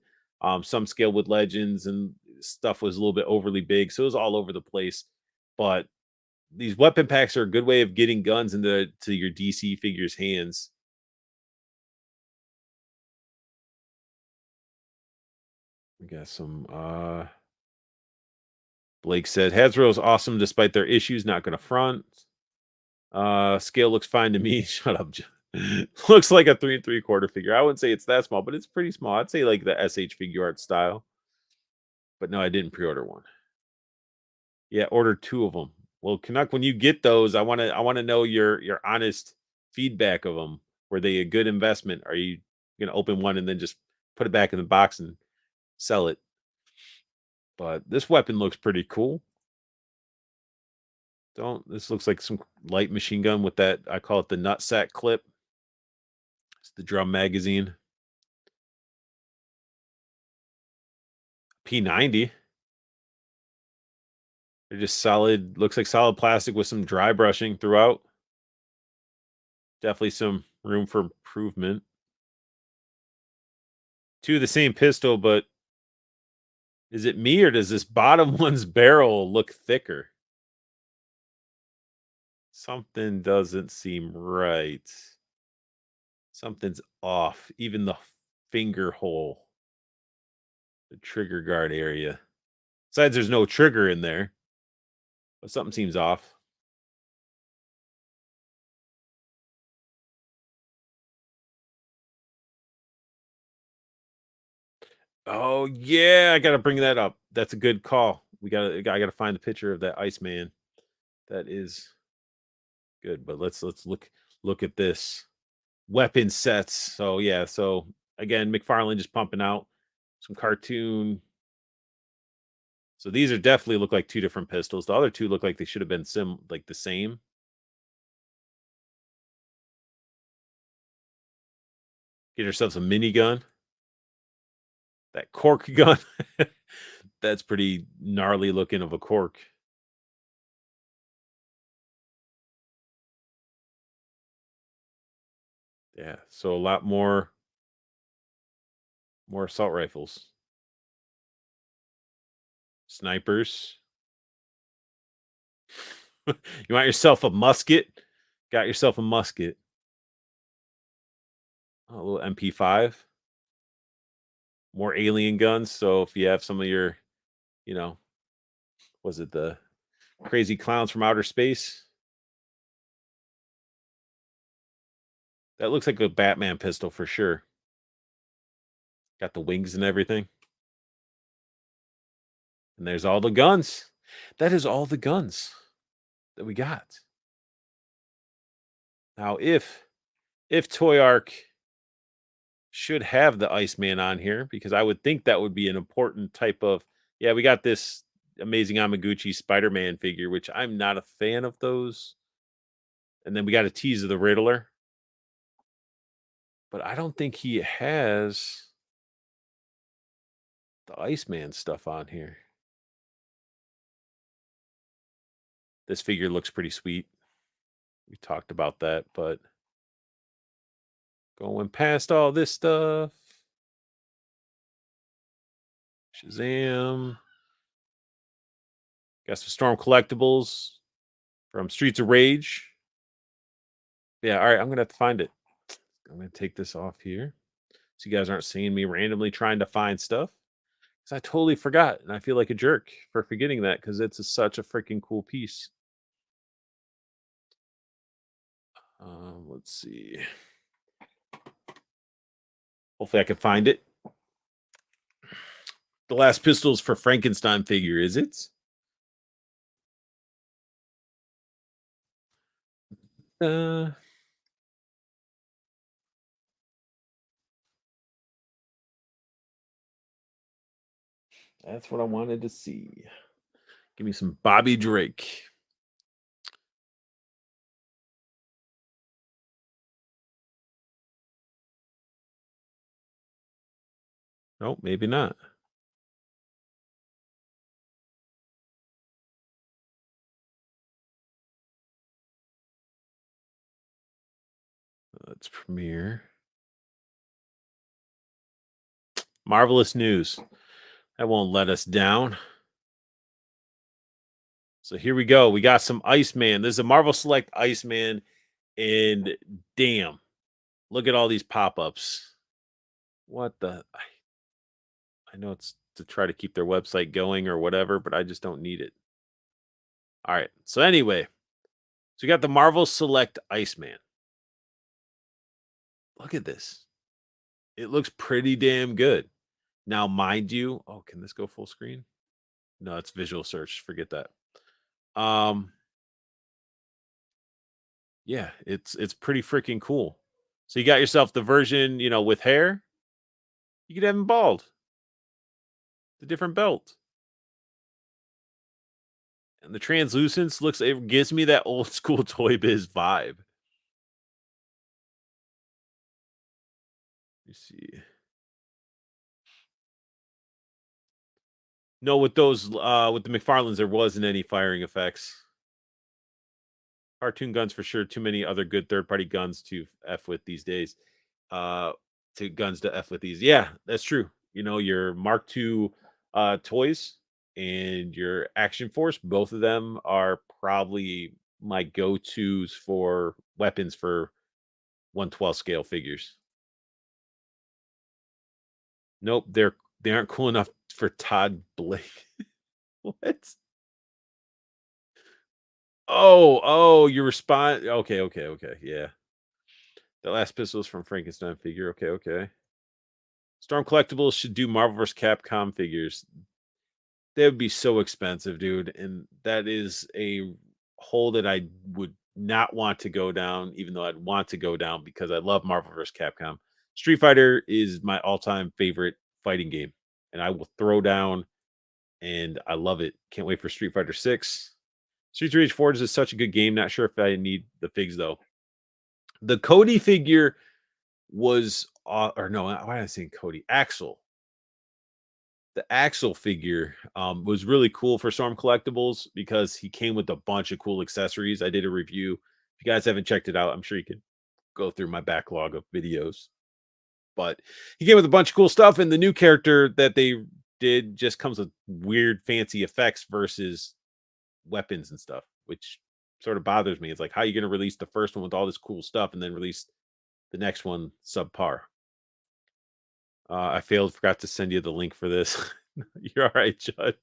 Some scaled with legends and stuff was a little bit overly big. So it was all over the place. But these weapon packs are a good way of getting guns into your DC figures' hands. We got some Blake said Hasbro is awesome despite their issues, not gonna front. Scale looks fine to me. Shut up. Looks like a 3 3/4 figure. I wouldn't say it's that small, but it's pretty small. I'd say like the SH figure art style. But no, I didn't pre-order one. Yeah, ordered 2 of them. Well, Canuck, when you get those, I wanna know your honest feedback of them. Were they a good investment? Are you gonna open one and then just put it back in the box and sell it? But this weapon looks pretty cool. Don't this looks like some light machine gun with that, I call it the nutsack clip. It's the drum magazine. P90. They're just solid, looks like solid plastic with some dry brushing throughout. Definitely some room for improvement. 2 of the same pistol, but is it me or does this bottom one's barrel look thicker? Something doesn't seem right. Something's off. Even the finger hole, the trigger guard area. Besides, there's no trigger in there, but something seems off. Oh yeah, I gotta bring that up. That's a good call. I gotta find the picture of that Iceman. That is good. But let's look at this weapon sets. So yeah, so again, McFarlane just pumping out some cartoon. So these are definitely look like 2 different pistols. The other 2 look like they should have been like the same. Get yourselves a minigun. That cork gun. That's pretty gnarly looking of a cork. Yeah, so a lot more assault rifles, snipers. You want yourself a musket? Got yourself a musket. Oh, a little MP5. More alien guns. So if you have some of your, you know, was it the crazy clowns from outer space? That looks like a Batman pistol for sure. Got the wings and everything. And there's all the guns. That is all the guns that we got. Now, if Toy Arc should have the Iceman on here, because I would think that would be an important type of, yeah, we got this amazing Amaguchi Spider-Man figure, which I'm not a fan of those. And then we got a tease of the Riddler, but I don't think he has the Iceman stuff on here. This figure looks pretty sweet. We talked about that, but going past all this stuff, Shazam. Got some Storm collectibles from Streets of Rage. Yeah, all right, I'm gonna have to find it. I'm gonna take this off here so you guys aren't seeing me randomly trying to find stuff. Because I totally forgot, and I feel like a jerk for forgetting that because such a freaking cool piece. Let's see. Hopefully, I can find it. The last pistol's for Frankenstein figure, is it? Uh, that's what I wanted to see. Give me some Bobby Drake. Nope, maybe not. Let's premiere. Marvelous news. That won't let us down. So here we go. We got some Iceman. This is a Marvel Select Iceman. And damn, look at all these pop-ups. What the I know it's to try to keep their website going or whatever, but I just don't need it. All right. So anyway, so we got the Marvel Select Iceman. Look at this. It looks pretty damn good. Now, mind you, oh, can this go full screen? No, it's visual search. Forget that. Um, yeah, it's pretty freaking cool. So you got yourself the version, with hair. You could have him bald. The different belt. And the translucence it gives me that old school Toy Biz vibe. Let me see. No, with with the McFarlanes, there wasn't any firing effects. Cartoon guns for sure. Too many other good third party guns to f with these days. Uh, to guns to f with these. Yeah, that's true. Your Mark II toys and your Action Force, both of them are probably my go tos for weapons for 1/12 scale figures. Nope, they aren't cool enough for Todd Blake. What? Oh, you respond. Okay. Yeah. The last pistol is from Frankenstein figure. Okay. Storm Collectibles should do Marvel vs. Capcom figures. They would be so expensive, dude. And that is a hole that I would not want to go down, even though I'd want to go down because I love Marvel vs. Capcom. Street Fighter is my all-time favorite fighting game. And I will throw down and I love it. Can't wait for Street Fighter 6. Streets of Rage 4 is such a good game. Not sure if I need the figs though. The Cody figure was, or no, why am I saying Cody? Axel. The Axel figure was really cool for Storm Collectibles because he came with a bunch of cool accessories. I did a review. If you guys haven't checked it out, I'm sure you could go through my backlog of videos. But he came with a bunch of cool stuff, and the new character that they did just comes with weird, fancy effects versus weapons and stuff, which sort of bothers me. It's like, how are you going to release the first one with all this cool stuff and then release the next one subpar? I failed, forgot to send you the link for this. You're all right, Judd.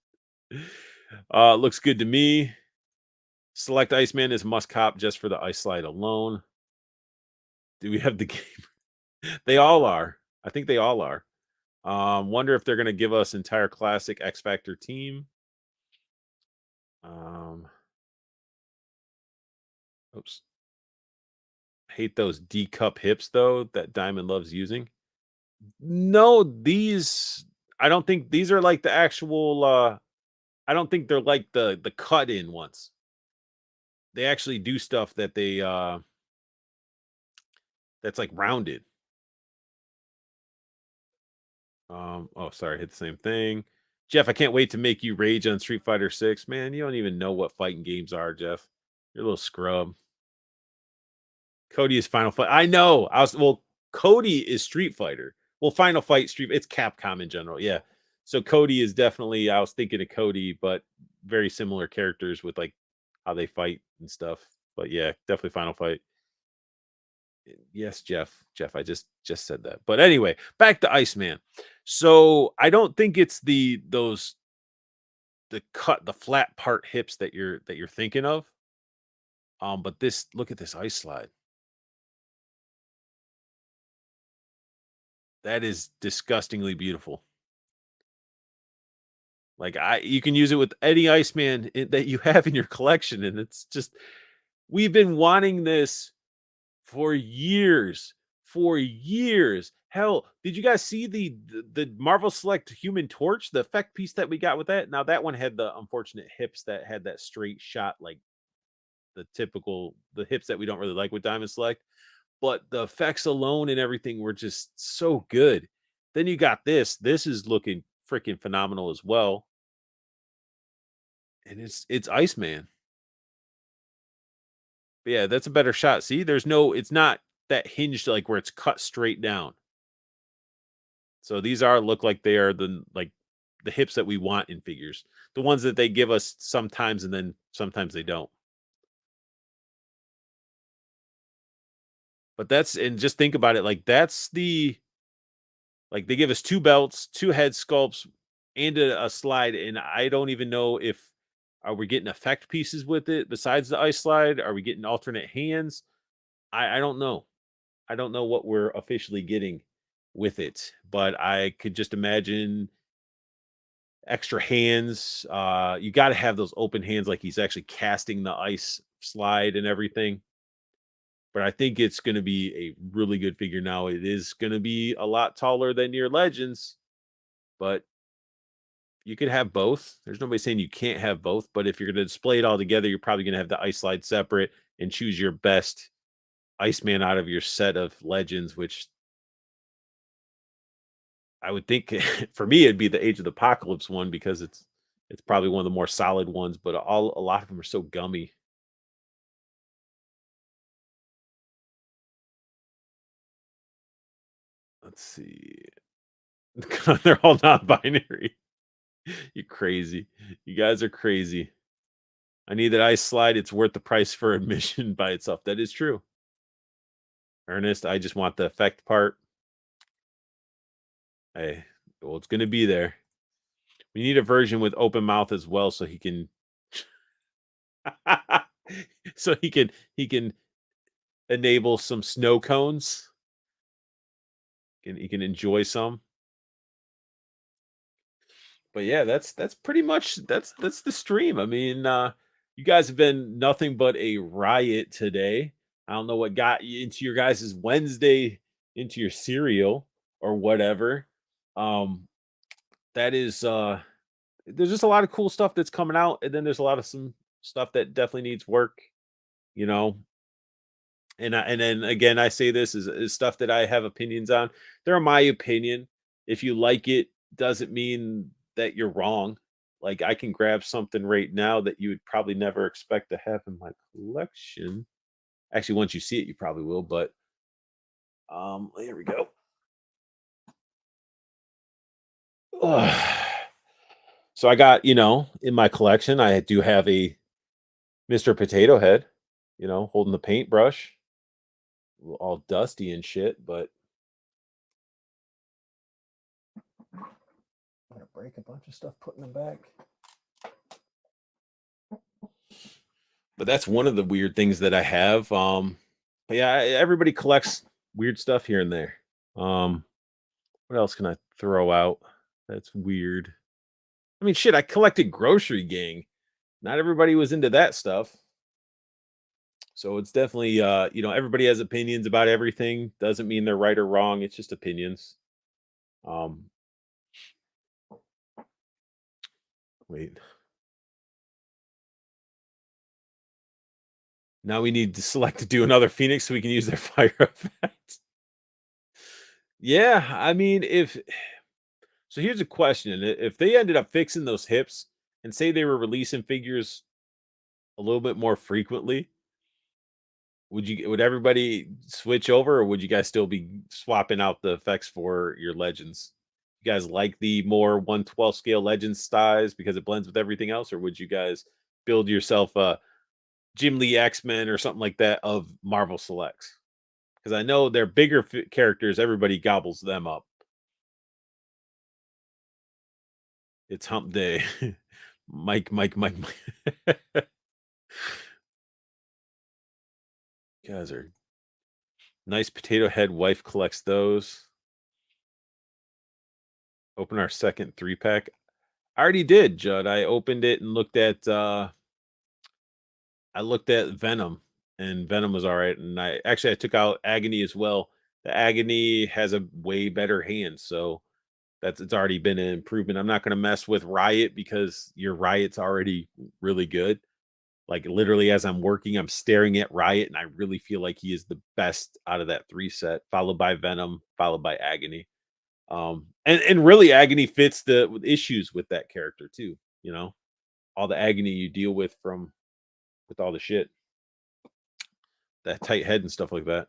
Looks good to me. Select Iceman is must cop just for the ice slide alone. Do we have the game? They all are. I think they all are. Wonder if they're gonna give us entire classic X Factor team. Um, oops. Hate those D cup hips though that Diamond loves using. No, these I don't think these are like the actual I don't think they're like the cut in ones. They actually do stuff that they that's like rounded. Oh sorry, hit the same thing. Jeff, I can't wait to make you rage on Street Fighter 6. Man, you don't even know what fighting games are, Jeff. You're a little scrub. Cody is Final Fight. I know. Cody is Street Fighter. Well, Final Fight Street. It's Capcom in general. Yeah. So Cody is definitely. I was thinking of Cody, but very similar characters with like how they fight and stuff. But yeah, definitely Final Fight. Yes, Jeff. Jeff, I just said that. But anyway, back to Iceman. So I don't think it's the flat part hips that you're thinking of. But this look at this ice slide. That is disgustingly beautiful. Like you can use it with any Iceman that you have in your collection, and it's just we've been wanting this for years, for years. Hell, did you guys see the Marvel Select Human Torch, the effect piece that we got with that? Now that one had the unfortunate hips that had that straight shot, like the hips that we don't really like with Diamond Select, but the effects alone and everything were just so good. Then you got this. This is looking freaking phenomenal as well. And it's Iceman. But yeah, that's a better shot. See, it's not that hinged like where it's cut straight down. So these look like they are the hips that we want in figures. The ones that they give us sometimes and then sometimes they don't. But and just think about it, like that's like they give us two belts, two head sculpts, and a slide, and I don't even know if are we getting effect pieces with it besides the ice slide? Are we getting alternate hands? I don't know. I don't know what we're officially getting with it, but I could just imagine extra hands. You got to have those open hands, like he's actually casting the ice slide and everything. But I think it's going to be a really good figure. Now it is going to be a lot taller than your legends, but you could have both. There's nobody saying you can't have both, but if you're going to display it all together, you're probably going to have the ice slide separate and choose your best Iceman out of your set of legends, which I would think for me it'd be the Age of the Apocalypse one because it's probably one of the more solid ones, but a lot of them are so gummy. Let's see. They're all non-binary. You crazy. You guys are crazy. I need that ice slide. It's worth the price for admission by itself. That is true. Ernest, I just want the effect part. Hey, well, it's gonna be there. We need a version with open mouth as well, so he can he can enable some snow cones. He can enjoy some. But yeah, that's pretty much that's the stream. I mean, you guys have been nothing but a riot today. I don't know what got you into your guys' Wednesday into your cereal or whatever. Um, that is there's just a lot of cool stuff that's coming out, and then there's a lot of some stuff that definitely needs work, you know. And then again, I say this is stuff that I have opinions on. They're my opinion. If you like it, doesn't mean that you're wrong. Like I can grab something right now that you would probably never expect to have in my collection. Actually, once you see it, you probably will. But Here we go. Ugh. So I got, in my collection, I do have a Mr. Potato Head, holding the paintbrush, all dusty and shit, but I'm gonna break a bunch of stuff putting them back. But that's one of the weird things that I have. But yeah, everybody collects weird stuff here and there. Um, what else can I throw out? That's weird. I mean, shit, I collected Grocery Gang. Not everybody was into that stuff. So it's definitely everybody has opinions about everything. Doesn't mean they're right or wrong. It's just opinions. Um, wait. Now we need to select to do another Phoenix so we can use their fire effect. Yeah, I mean, if so, here's a question: if they ended up fixing those hips and say they were releasing figures a little bit more frequently, would everybody switch over, or would you guys still be swapping out the effects for your legends? You guys like the more 1/12 scale legends styles because it blends with everything else, or would you guys build yourself a Jim Lee X-Men or something like that of Marvel Selects? Because I know they're bigger characters, everybody gobbles them up. It's hump day. Mike. You guys are nice. Potato Head wife collects those. Open our second 3-pack. I already did, Judd. I opened it and looked at Venom, and Venom was all right. And I took out Agony as well. The Agony has a way better hand, so it's already been an improvement. I'm not going to mess with Riot because your Riot's already really good. Like literally, as I'm working, I'm staring at Riot, and I really feel like he is the best out of that 3 set, followed by Venom, followed by Agony. And really, Agony fits the issues with that character too. All the agony you deal with all the shit, that tight head and stuff like that.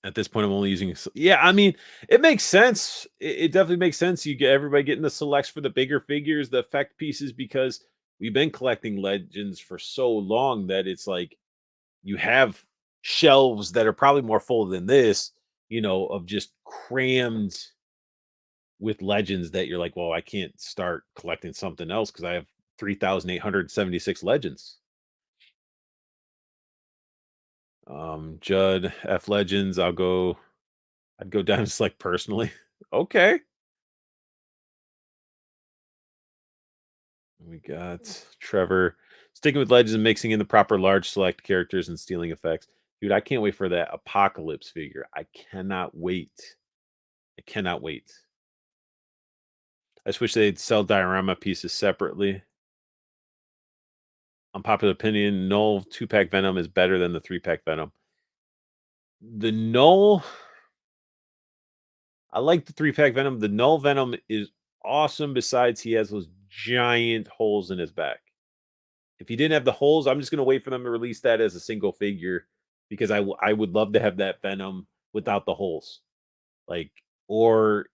At this point, I'm only using. Yeah, I mean, it makes sense. It definitely makes sense. You get everybody getting the selects for the bigger figures, the effect pieces, because we've been collecting legends for so long that it's like you have shelves that are probably more full than this, of just crammed with legends that you're like, well, I can't start collecting something else because I have 3,876 legends. Judd F Legends, I'd go down and select personally. Okay. We got Trevor sticking with legends and mixing in the proper large select characters and stealing effects. Dude, I can't wait for that Apocalypse figure. I cannot wait. I cannot wait. I just wish they'd sell diorama pieces separately. Unpopular opinion, Null 2-pack Venom is better than the 3-pack Venom. The Null, I like the 3-pack Venom. The Null Venom is awesome. Besides, he has those giant holes in his back. If he didn't have the holes, I'm just gonna wait for them to release that as a single figure because I would love to have that Venom without the holes. Like, or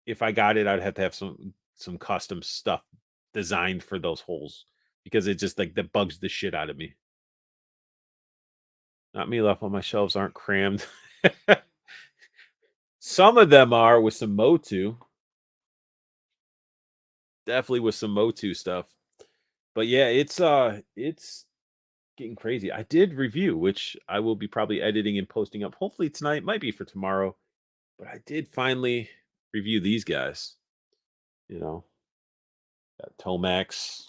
if I got it, I'd have to have some custom stuff designed for those holes because it just like that bugs the shit out of me. Not me left on my shelves aren't crammed. Some of them are with some Motu. Definitely with some Motu stuff. But yeah, it's getting crazy. I did review, which I will be probably editing and posting up hopefully tonight, might be for tomorrow. But I did finally review these guys. You know, got Tomax,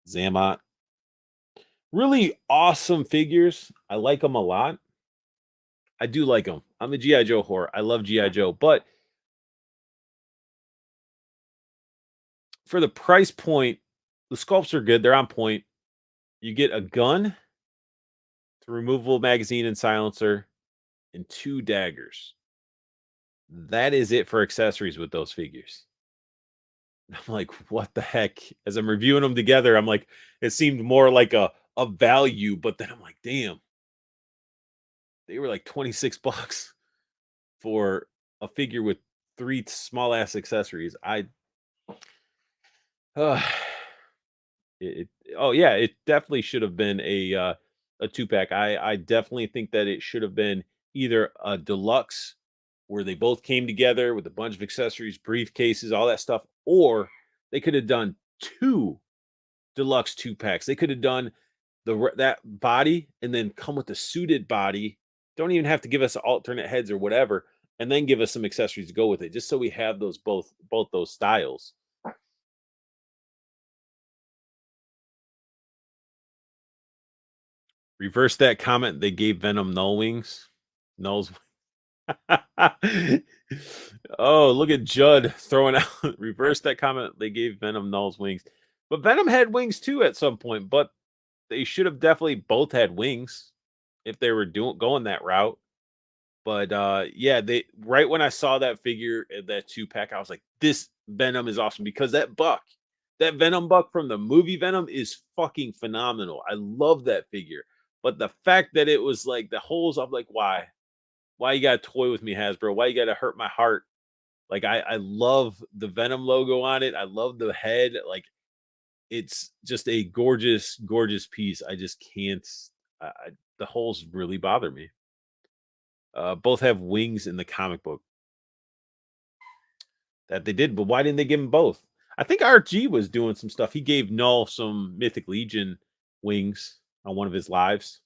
Zammot. Really awesome figures. I like them a lot. I do like them. I'm a G.I. Joe whore. I love G.I. Joe. But for the price point, the sculpts are good. They're on point. You get a gun, the removable magazine and silencer, and 2 daggers. That is it for accessories with those figures. I'm like, what the heck? As I'm reviewing them together, I'm like, it seemed more like a value, but then I'm like, damn, they were like 26 bucks for a figure with three small ass accessories. Uh, it oh yeah, it definitely should have been a two pack. I definitely think that it should have been either a deluxe where they both came together with a bunch of accessories, briefcases, all that stuff, or they could have done two deluxe two packs. They could have done that body and then come with the suited body. Don't even have to give us alternate heads or whatever, and then give us some accessories to go with it, just so we have those both those styles. Reverse that comment. They gave Venom null wings. Nulls. Oh, look at Judd throwing out. Reverse that comment. They gave Venom null's wings, but Venom had wings too at some point. But they should have definitely both had wings if they were doing going that route. But yeah, they right when I saw that figure, that two pack, I was like, this Venom is awesome because that Venom buck from the movie Venom is fucking phenomenal. I love that figure. But the fact that it was like the holes, I'm like, why? Why you gotta toy with me, Hasbro? Why you gotta hurt my heart? Like I love the Venom logo on it. I love the head. Like it's just a gorgeous, gorgeous piece. I just can't. The holes really bother me. Both have wings in the comic book that they did, but why didn't they give him both? I think RG was doing some stuff. He gave Null some Mythic Legion wings on one of his lives.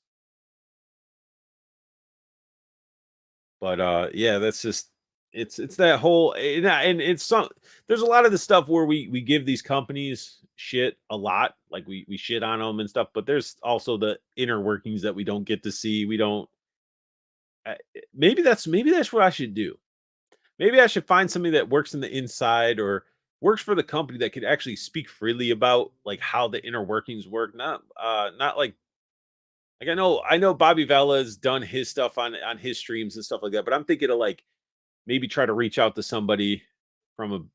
But yeah, that's just it's that whole and it's some there's a lot of the stuff where we give these companies shit a lot, like we shit on them and stuff, but there's also the inner workings that we don't get to see. We don't maybe that's what I should do. Maybe I should find somebody that works in the inside or works for the company that could actually speak freely about like how the inner workings work. Not like I know Bobby Vella's done his stuff on his streams and stuff like that, but I'm thinking of like maybe try to reach out to somebody from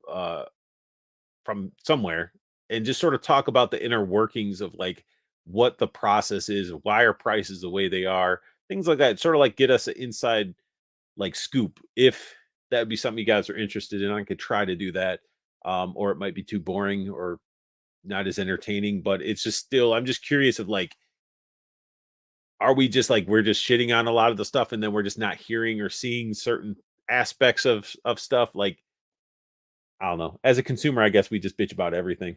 from somewhere and just sort of talk about the inner workings of like what the process is, why are prices the way they are, things like that. Sort of like get us an inside like scoop if that would be something you guys are interested in. I could try to do that. Or it might be too boring or not as entertaining, but it's just still I'm just curious of like, are we just like we're just shitting on a lot of the stuff and then we're just not hearing or seeing certain aspects of stuff? Like, I don't know. As a consumer, I guess we just bitch about everything.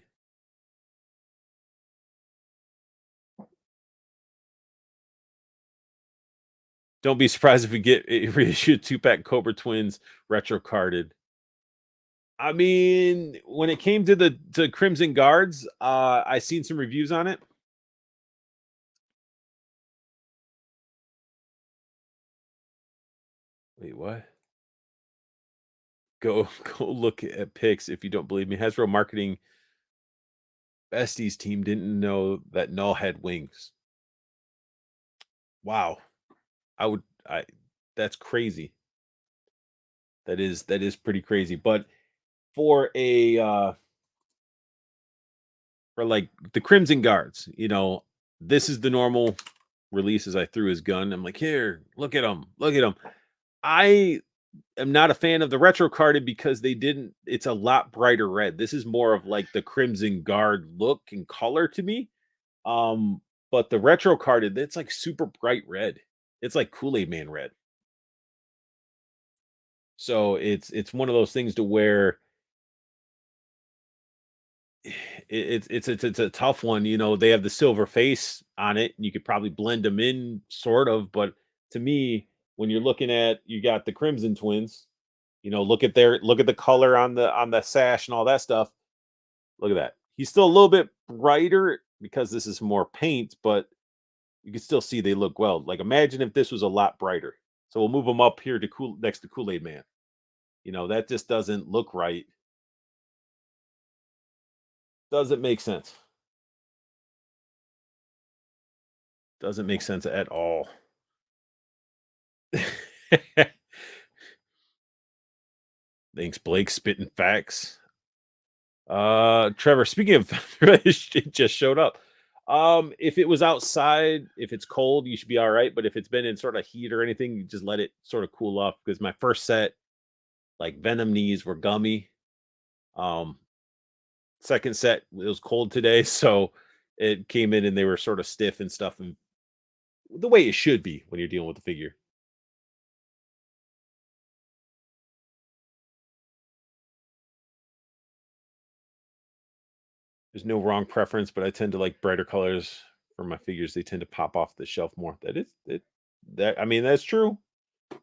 Don't be surprised if we get a reissued two pack Cobra Twins retro carded. I mean, when it came to the to Crimson Guards, I seen some reviews on it. Wait, what? Go go look at pics if you don't believe me. Hasbro marketing besties team didn't know that Null had wings. Wow. I that's crazy. That is pretty crazy. But for a for like the Crimson Guards, this is the normal releases. I threw his gun. I'm like, here, look at him. Look at him. I am not a fan of the retro carded because they didn't it's a lot brighter red. This is more of like the Crimson Guard look and color to me. Um, but the retro carded, it's like super bright red. It's like Kool-Aid Man red. So it's one of those things to where it's a tough one. They have the silver face on it, and you could probably blend them in, sort of. But to me, when you're looking at you got the Crimson Twins, look at the color on the sash and all that stuff. Look at that. He's still a little bit brighter because this is more paint, but you can still see they look well. Like imagine if this was a lot brighter. So we'll move them up here to next to Kool-Aid Man. That just doesn't look right. Doesn't make sense. Doesn't make sense at all. Thanks, Blake. Spitting facts. Trevor, speaking of it just showed up. If it was outside, if it's cold, you should be all right. But if it's been in sort of heat or anything, you just let it sort of cool off. Because my first set, like Venom knees were gummy. Um, Second set, it was cold today, so it came in and they were sort of stiff and stuff, and the way it should be when you're dealing with the figure. There's no wrong preference, but I tend to like brighter colors for my figures. They tend to pop off the shelf more. That is it. That I mean, that's true.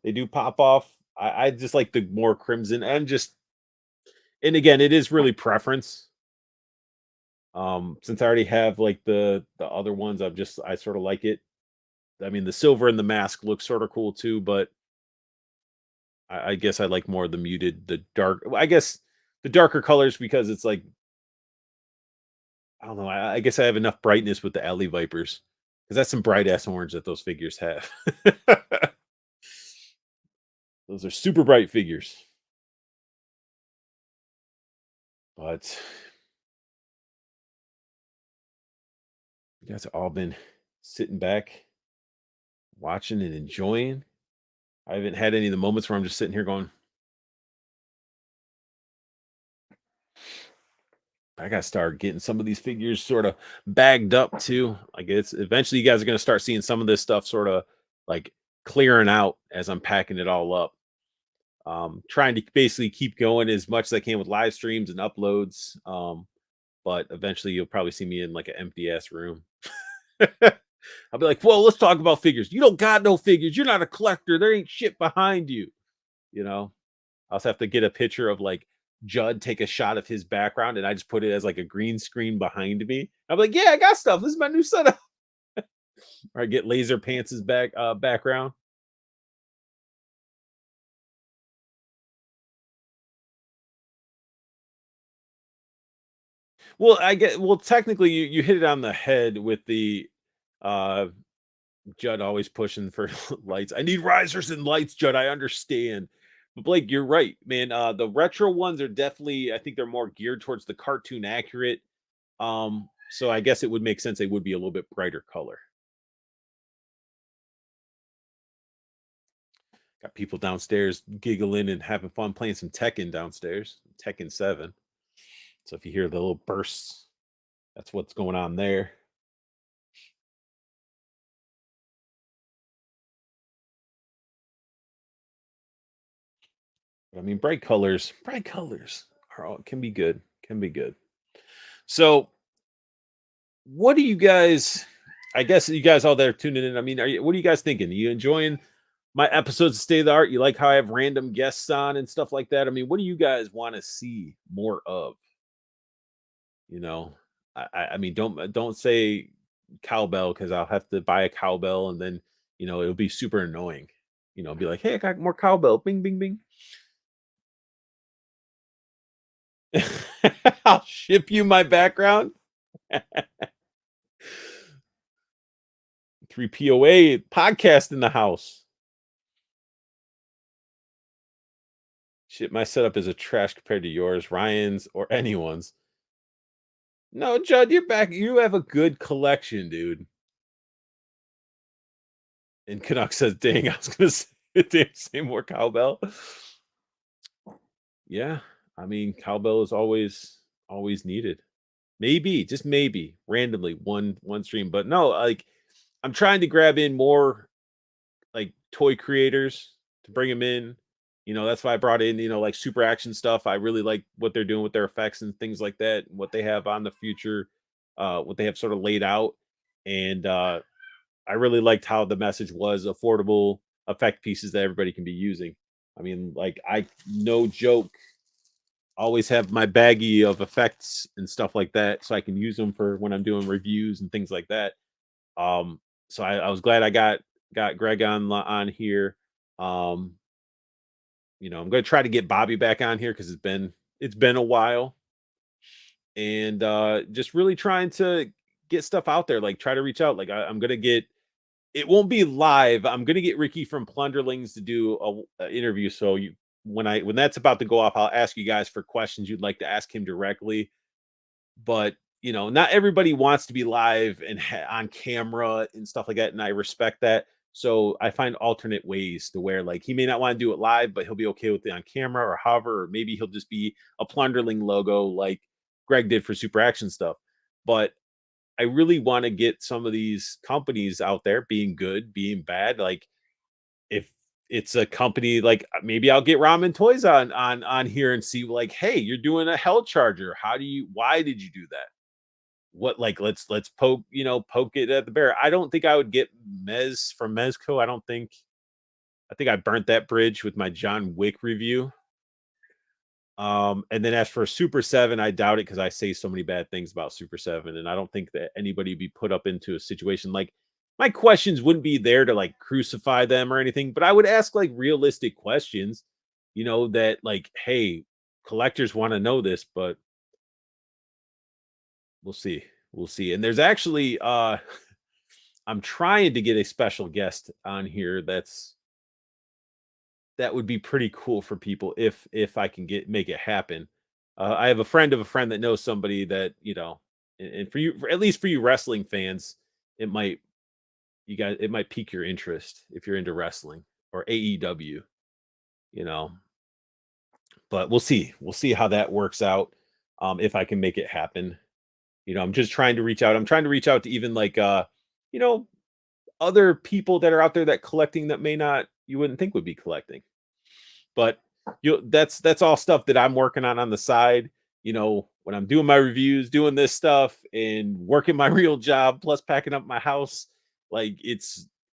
They do pop off. I just like the more crimson and just and again, it is really preference. Since I already have like the other ones, I sort of like it. I mean, the silver and the mask look sort of cool too, but I guess I like more of the muted, the dark. I guess the darker colors because it's like I don't know. I guess I have enough brightness with the alley vipers because that's some bright ass orange that those figures have. Those are super bright figures. But you guys have all been sitting back, watching and enjoying. I haven't had any of the moments where I'm just sitting here going, I gotta start getting some of these figures sort of bagged up too. Like it's eventually you guys are gonna start seeing some of this stuff sort of like clearing out as I'm packing it all up. Trying to basically keep going as much as I can with live streams and uploads. But eventually you'll probably see me in like an empty ass room. I'll be like, "Whoa, let's talk about figures. You don't got no figures. You're not a collector. There ain't shit behind you." You know, I also have to get a picture of like Judd take a shot of his background, and I just put it as like a green screen behind me. I'm like, "Yeah, I got stuff. This is my new setup." Or I get Laser Pants' background. Well, I get well. Technically, you hit it on the head with the uh Judd always pushing for lights. I need risers and lights, Judd. I understand. But Blake, you're right, man. The retro ones are definitely, I think they're more geared towards the cartoon accurate. So I guess it would make sense they would be a little bit brighter color. Got people downstairs giggling and having fun playing some Tekken downstairs, Tekken 7. So if you hear the little bursts, that's what's going on there. But I mean, bright colors can be good, can be good. So what do you guys I guess you guys all there tuning in. I mean, what are you guys thinking? Are you enjoying my episodes of State of the Art? You like how I have random guests on and stuff like that? I mean, what do you guys want to see more of? You know, I mean, don't say cowbell because I'll have to buy a cowbell and then it'll be super annoying. Be like, hey, I got more cowbell. Bing, bing, bing. I'll ship you my background. 3POA podcast in the house. Shit, my setup is a trash compared to yours, Ryan's, or anyone's. No, Judd, you're back. You have a good collection, dude. And Canuck says, dang, I was gonna say more cowbell. Yeah. I mean, cowbell is always needed. Maybe, just maybe, randomly one stream. But no, like I'm trying to grab in more like toy creators to bring them in. That's why I brought in, like super action stuff. I really like what they're doing with their effects and things like that, and what they have on the future, what they have sort of laid out. And I really liked how the message was affordable effect pieces that everybody can be using. I mean, like I no joke, always have my baggie of effects and stuff like that, so I can use them for when I'm doing reviews and things like that. So I was glad I got Greg on here. Um, I'm gonna try to get Bobby back on here because it's been a while, and just really trying to get stuff out there. Like try to reach out. Like I'm gonna get. It won't be live. I'm gonna get Ricky from Plunderlings to do a interview. So when that's about to go off, I'll ask you guys for questions you'd like to ask him directly. But not everybody wants to be live and on camera and stuff like that, and I respect that. So I find alternate ways to where like he may not want to do it live, but he'll be okay with it on camera or however, or maybe he'll just be a plunderling logo like Greg did for Super Action stuff. But I really want to get some of these companies out there being good, being bad. Like if it's a company like maybe I'll get Ramen Toys on here and see like, hey, you're doing a hell charger. Why did you do that? What like let's poke it at the bear. I don't think I would get Mez from Mezco. I think I burnt that bridge with my John Wick review. And then as for Super 7, I doubt it because I say so many bad things about Super 7, and I don't think that anybody would be put up into a situation like my questions wouldn't be there to like crucify them or anything, but I would ask like realistic questions, that like, hey, collectors want to know this, but we'll see. We'll see. And there's actually I'm trying to get a special guest on here that would be pretty cool for people if I can make it happen. I have a friend of a friend that knows somebody that and at least for you wrestling fans, it might it might pique your interest if you're into wrestling or AEW, you know. But we'll see how that works out. If I can make it happen, I'm just trying to reach out. I'm trying to reach out to even like you know other people that are out there that collecting that may not you wouldn't think would be collecting. But that's all stuff that I'm working on the side. When I'm doing my reviews, doing this stuff, and working my real job, plus packing up my house, like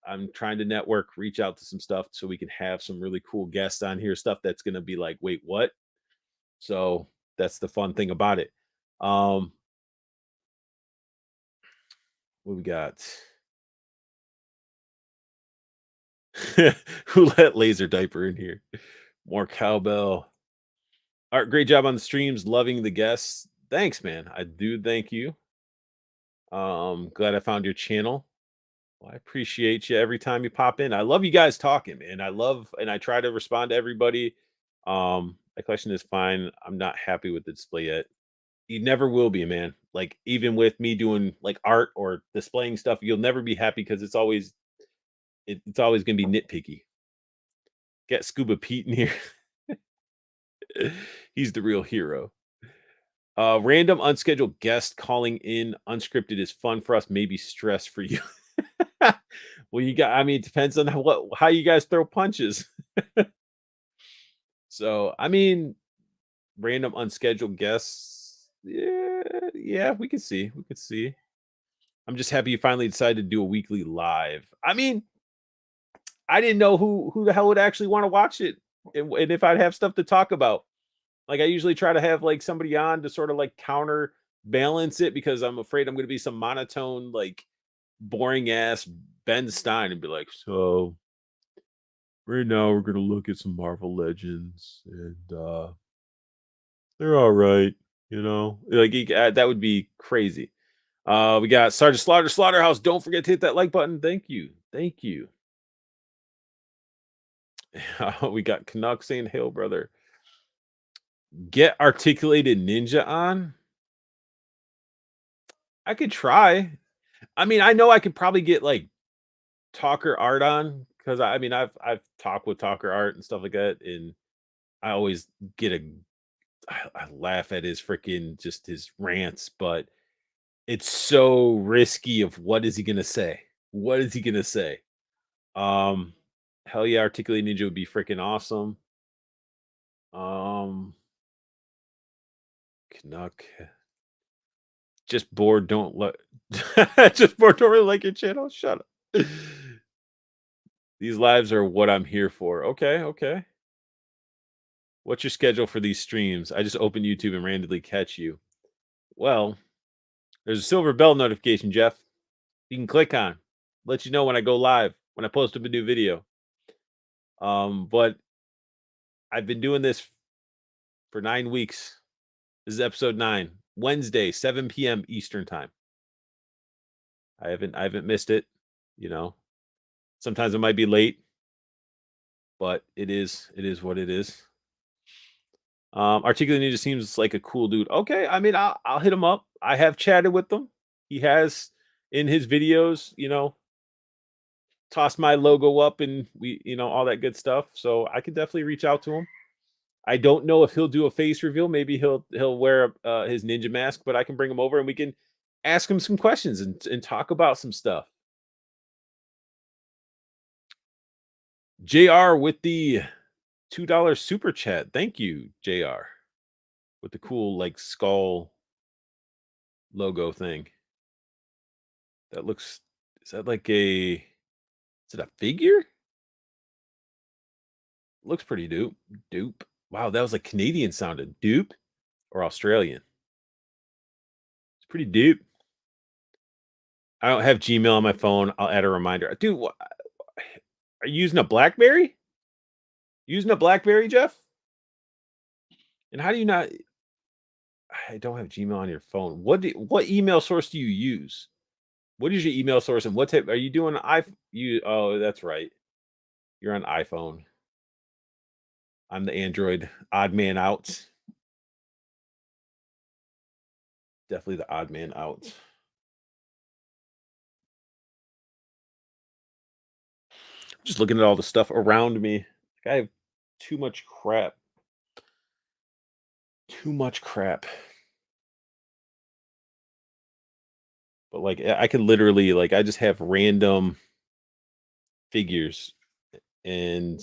I'm trying to network, reach out to some stuff so we can have some really cool guests on here, stuff that's gonna be like, wait, what? So that's the fun thing about it. Um, what we got? Who let laser diaper in here? More cowbell. Art, great job on the streams. Loving the guests. Thanks, man. I do thank you. Glad I found your channel. Well, I appreciate you every time you pop in. I love you guys talking, man. I try to respond to everybody. My question is fine. I'm not happy with the display yet. You never will be, man. Like even with me doing like art or displaying stuff, you'll never be happy because it's always gonna be nitpicky. Get Scuba Pete in here. He's the real hero. Random unscheduled guest calling in unscripted is fun for us, maybe stress for you. Well, it depends on how you guys throw punches. So, random unscheduled guests. Yeah, yeah, we could see. We could see. I'm just happy you finally decided to do a weekly live. I didn't know who the hell would actually want to watch it and if I'd have stuff to talk about. Like I usually try to have like somebody on to sort of like counter balance it because I'm afraid I'm going to be some monotone, like boring ass Ben Stein and be like, so right now we're going to look at some Marvel Legends and they're all right, like that would be crazy. We got Sergeant Slaughterhouse. Don't forget to hit that like button. Thank you. Thank you. We got Canuck saying, hail, brother. Get articulated ninja on. I could try. I know I could probably get like Talker Art on because I've talked with Talker Art and stuff like that, and I always I laugh at his freaking just his rants, but it's so risky of what is he gonna say? What is he gonna say? Um, hell yeah, Articulate Ninja would be freaking awesome. Um, Canuck, just bored. Don't let just bored. Don't really like your channel. Shut up. These lives are what I'm here for. Okay, okay. What's your schedule for these streams? I just open YouTube and randomly catch you. Well, there's a silver bell notification, Jeff. You can click on. Let you know when I go live, when I post up a new video. But I've been doing this for 9 weeks. This is episode 9, Wednesday, 7 p.m. Eastern time. I haven't missed it, you know. Sometimes it might be late, but it is what it is. Articulate Ninja seems like a cool dude. Okay, I mean, I'll hit him up. I have chatted with him. He has in his videos, tossed my logo up and all that good stuff. So I could definitely reach out to him. I don't know if he'll do a face reveal. Maybe he'll wear his ninja mask, but I can bring him over and we can ask him some questions and talk about some stuff. JR with the $2 super chat. Thank you, JR, with the cool like skull logo thing. That looks is that like a is it a figure? Looks pretty dupe. Dupe. Wow, that was like Canadian sounded. Dupe or Australian. It's pretty dupe. I don't have Gmail on my phone. I'll add a reminder. Dude, are you using a BlackBerry? Using a BlackBerry, Jeff? And how do you not I don't have Gmail on your phone. What email source do you use? What is your email source and what type are you doing you oh, that's right. You're on iPhone. I'm the Android odd man out. Definitely the odd man out. Just looking at all the stuff around me. I have too much crap. Too much crap. But like I could literally like I just have random figures and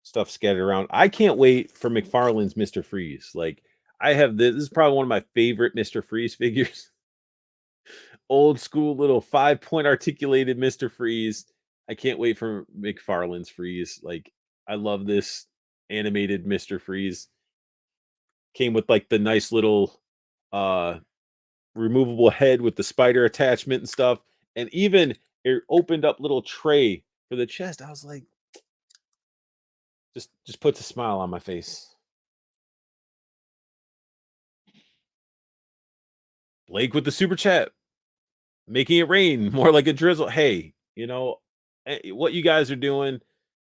stuff scattered around. I can't wait for McFarlane's Mr. Freeze. Like I have this is probably one of my favorite Mr. Freeze figures. Old school little 5-point articulated Mr. Freeze. I can't wait for McFarlane's Freeze. Like I love this animated Mr. Freeze. Came with like the nice little uh removable head with the spider attachment and stuff. And even it opened up little tray for the chest. I was like, just puts a smile on my face. Blake with the super chat, making it rain more like a drizzle. Hey, what you guys are doing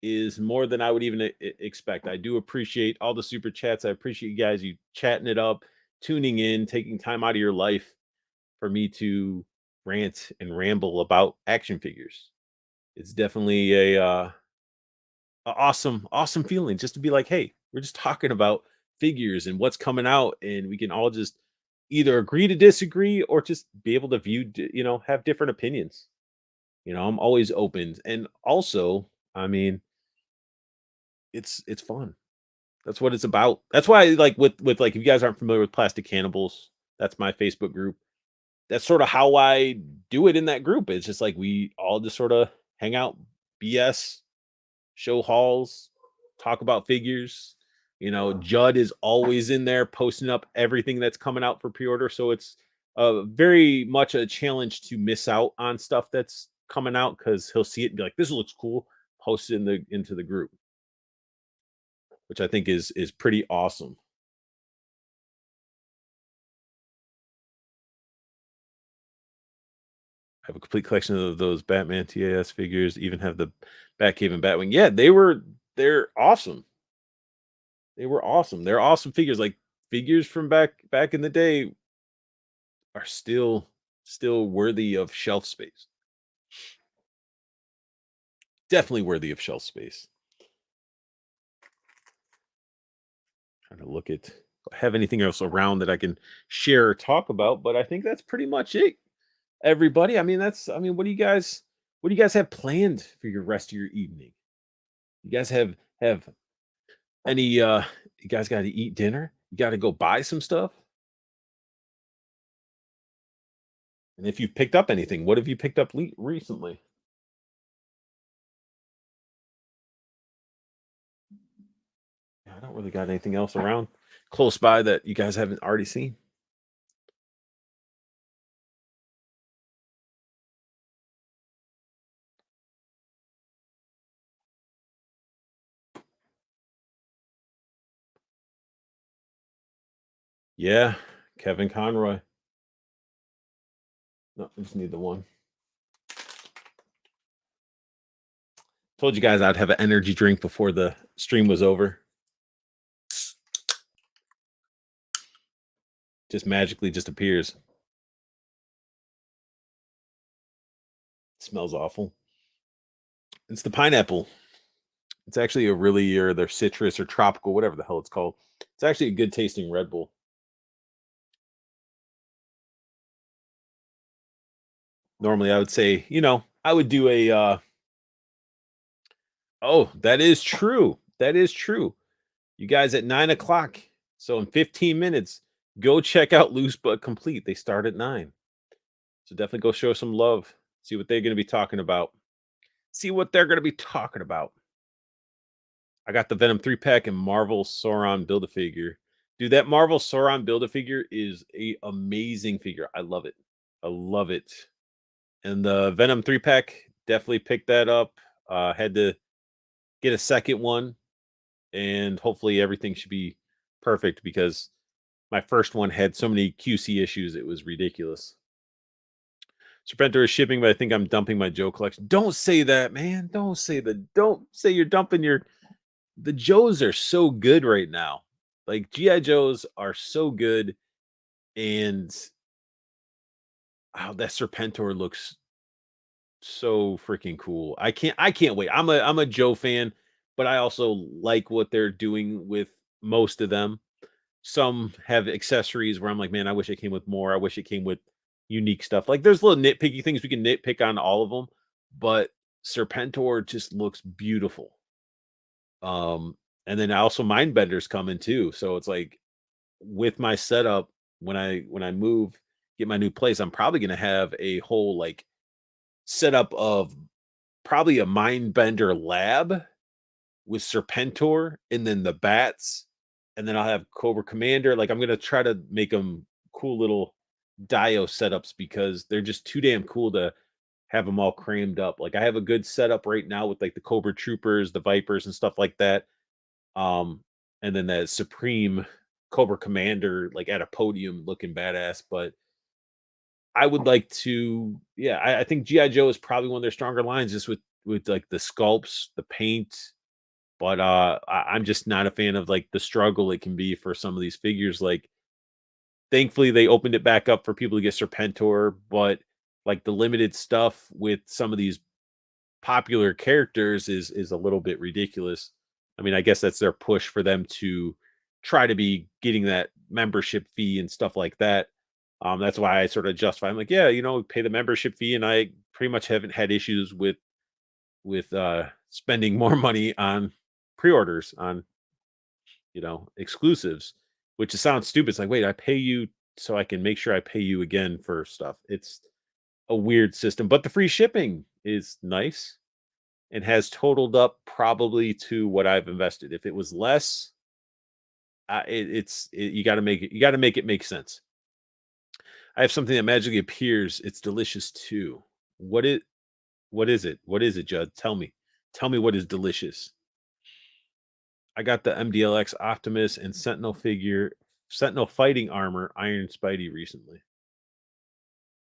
is more than I would even expect. I do appreciate all the super chats. I appreciate you guys you chatting it up, tuning in, taking time out of your life for me to rant and ramble about action figures. It's definitely a awesome feeling just to be like, hey, we're just talking about figures and what's coming out, and we can all just either agree to disagree or just be able to have different opinions. I'm always open, and also, I mean, it's fun. That's what it's about. That's why, like, with like, if you guys aren't familiar with Plastic Cannibals, that's my Facebook group. That's sort of how I do it in that group. It's just like we all just sort of hang out, BS, show hauls, talk about figures. Judd is always in there posting up everything that's coming out for pre-order. So it's very much a challenge to miss out on stuff that's coming out because he'll see it and be like, "This looks cool." Post it into the group, which I think is pretty awesome. I have a complete collection of those Batman TAS figures. Even have the Batcave and Batwing. Yeah, they're awesome. They were awesome. They're awesome figures. Like figures from back in the day are still worthy of shelf space. Definitely worthy of shelf space. Trying to look at have anything else around that I can share or talk about, but I think that's pretty much it. Everybody, what do you guys have planned for your rest of your evening? You guys have any you guys got to eat dinner? You got to go buy some stuff? And if you've picked up anything, what have you picked up recently? Yeah, I don't really got anything else around close by that you guys haven't already seen. Yeah, Kevin Conroy. No, I just need the one. Told you guys I'd have an energy drink before the stream was over. just magically just appears. Smells awful. It's the pineapple. It's actually a really or they're citrus or tropical, whatever the hell it's called. It's actually a good tasting Red Bull. Normally, I would say, I would do a. Oh, that is true. That is true. You guys at 9 o'clock. So in 15 minutes, go check out Loose But Complete. They start at 9. So definitely go show some love. See what they're going to be talking about. See what they're going to be talking about. I got the Venom 3 pack and Marvel Sauron Build a Figure. Dude, that Marvel Sauron Build a Figure is a amazing figure. I love it. I love it. And the Venom 3 pack, definitely picked that up. Had to get a second one, and hopefully everything should be perfect because my first one had so many QC issues, it was ridiculous. Serpentor is shipping, but I think I'm dumping my Joe collection. Don't say that, man. Don't say you're dumping your the Joes are so good right now. Like GI Joes are so good, and oh, that Serpentor looks so freaking cool. I can't wait. I'm a Joe fan, but I also like what they're doing with most of them. Some have accessories where I'm like, man, I wish it came with more. I wish it came with unique stuff. Like there's little nitpicky things we can nitpick on all of them, but Serpentor just looks beautiful. Um, and then also Mindbender's coming too. So it's like with my setup, when I move, get my new place, I'm probably gonna have a whole like setup of probably a Mindbender lab with Serpentor and then the bats, and then I'll have Cobra Commander. Like I'm gonna try to make them cool little Dio setups because they're just too damn cool to have them all crammed up. Like I have a good setup right now with like the Cobra Troopers, the Vipers, and stuff like that. Um, and then that Supreme Cobra Commander, like at a podium looking badass. But I would like to, yeah, I think GI Joe is probably one of their stronger lines, just with like the sculpts, the paint, but I'm just not a fan of like the struggle it can be for some of these figures. Like, thankfully, they opened it back up for people to get Serpentor, but like the limited stuff with some of these popular characters is a little bit ridiculous. I mean, I guess that's their push for them to try to be getting that membership fee and stuff like that. That's why I sort of justify. I'm like, yeah, pay the membership fee, and I pretty much haven't had issues with spending more money on pre-orders on exclusives, which sounds stupid. It's like, wait, I pay you so I can make sure I pay you again for stuff. It's a weird system, but the free shipping is nice and has totaled up probably to what I've invested. If it was less, you got to make it make sense. I have something that magically appears. It's delicious too. What it? What is it? What is it, Judd? Tell me. Tell me what is delicious. I got the MDLX Optimus and Sentinel fighting armor Iron Spidey recently.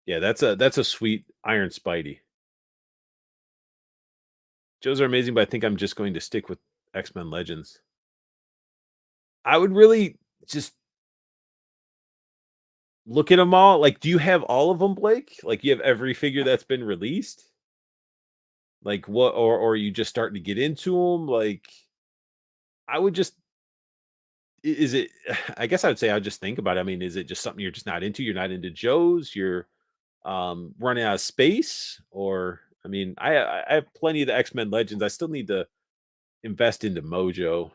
Yeah, that's a sweet Iron Spidey. Joes are amazing, but I think I'm just going to stick with X-Men Legends. I would really just look at them all. Like, do you have all of them, Blake? Like, you have every figure that's been released? Like, what, or are you just starting to get into them? Like, I would just, is it, I guess I would say I would just think about it. I mean, is it just something you're just not into? You're not into Joe's? You're running out of space? Or, I mean, I have plenty of the X-Men Legends. I still need to invest into Mojo,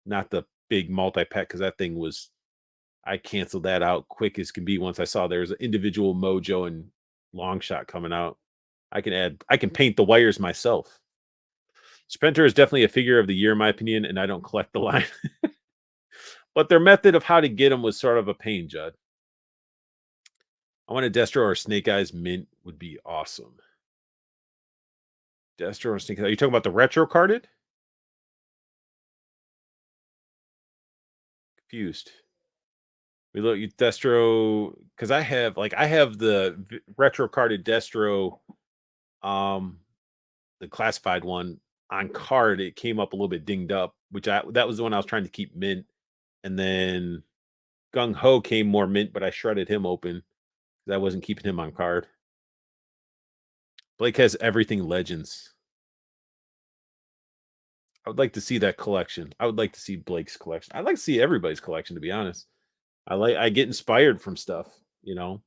not the big multi-pack, because that thing was I canceled that out quick as can be once I saw there was an individual Mojo and long shot coming out. I can paint the wires myself. Sprinter is definitely a figure of the year in my opinion, and I don't collect the line. But their method of how to get them was sort of a pain, Judd. I want a Destro or Snake Eyes mint would be awesome. Destro or Snake Eyes. Are you talking about the retro carded? Confused. We look at Destro because I have the retro carded Destro, um, the classified one on card. It came up a little bit dinged up, which that was the one I was trying to keep mint, and then Gung Ho came more mint, but I shredded him open because I wasn't keeping him on card. Blake has everything legends. I would like to see that collection. I would like to see Blake's collection. I'd like to see everybody's collection, to be honest. I get inspired from stuff, you know.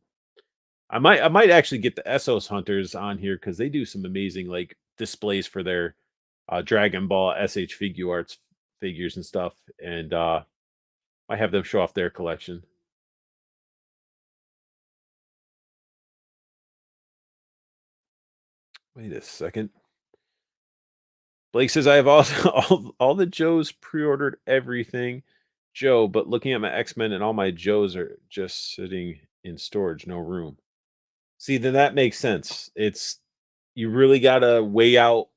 I might actually get the Essos Hunters on here because they do some amazing like displays for their Dragon Ball SH figure arts figures and stuff. And I have them show off their collection. Wait a second. Blake says I have all all the Joes pre-ordered everything. Joe, but looking at my X-Men and all my Joes are just sitting in storage, no room. See, then that makes sense. It's you really gotta weigh out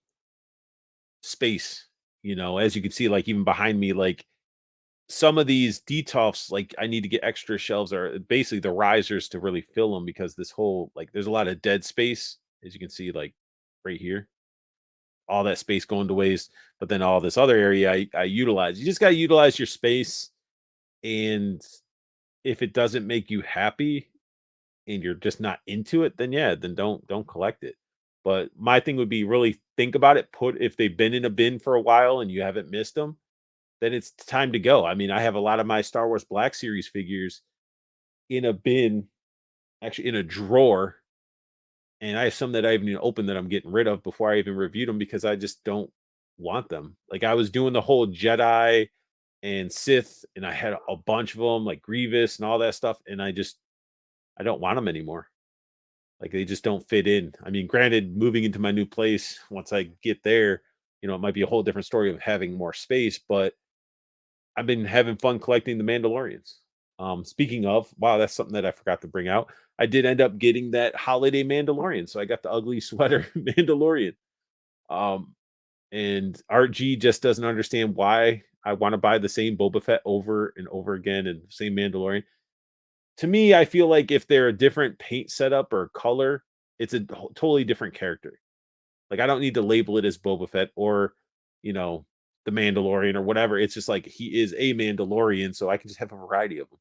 space, as you can see, like even behind me, like some of these detofs, like I need to get extra shelves or basically the risers to really fill them because this whole like there's a lot of dead space, as you can see, like right here. All that space going to waste, but then all this other area I utilize. You just gotta utilize your space. And if it doesn't make you happy and you're just not into it, then yeah, then don't collect it. But my thing would be really think about it. Put if they've been in a bin for a while and you haven't missed them, then it's time to go. I mean, I have a lot of my Star Wars Black Series figures in a bin, actually in a drawer, and I have some that I haven't even opened that I'm getting rid of before I even reviewed them because I just don't want them. Like I was doing the whole Jedi and Sith, and I had a bunch of them, like Grievous and all that stuff, and I don't want them anymore. Like they just don't fit in. I mean, granted, moving into my new place, once I get there, it might be a whole different story of having more space, but I've been having fun collecting the Mandalorians. Speaking of, wow, that's something that I forgot to bring out. I did end up getting that holiday Mandalorian, so I got the ugly sweater Mandalorian. Um, and RG just doesn't understand why I want to buy the same Boba Fett over and over again and same Mandalorian. To me, I feel like if they're a different paint setup or color, it's a totally different character. Like I don't need to label it as Boba Fett or, you know, the Mandalorian or whatever. It's just like he is a Mandalorian, so I can just have a variety of them.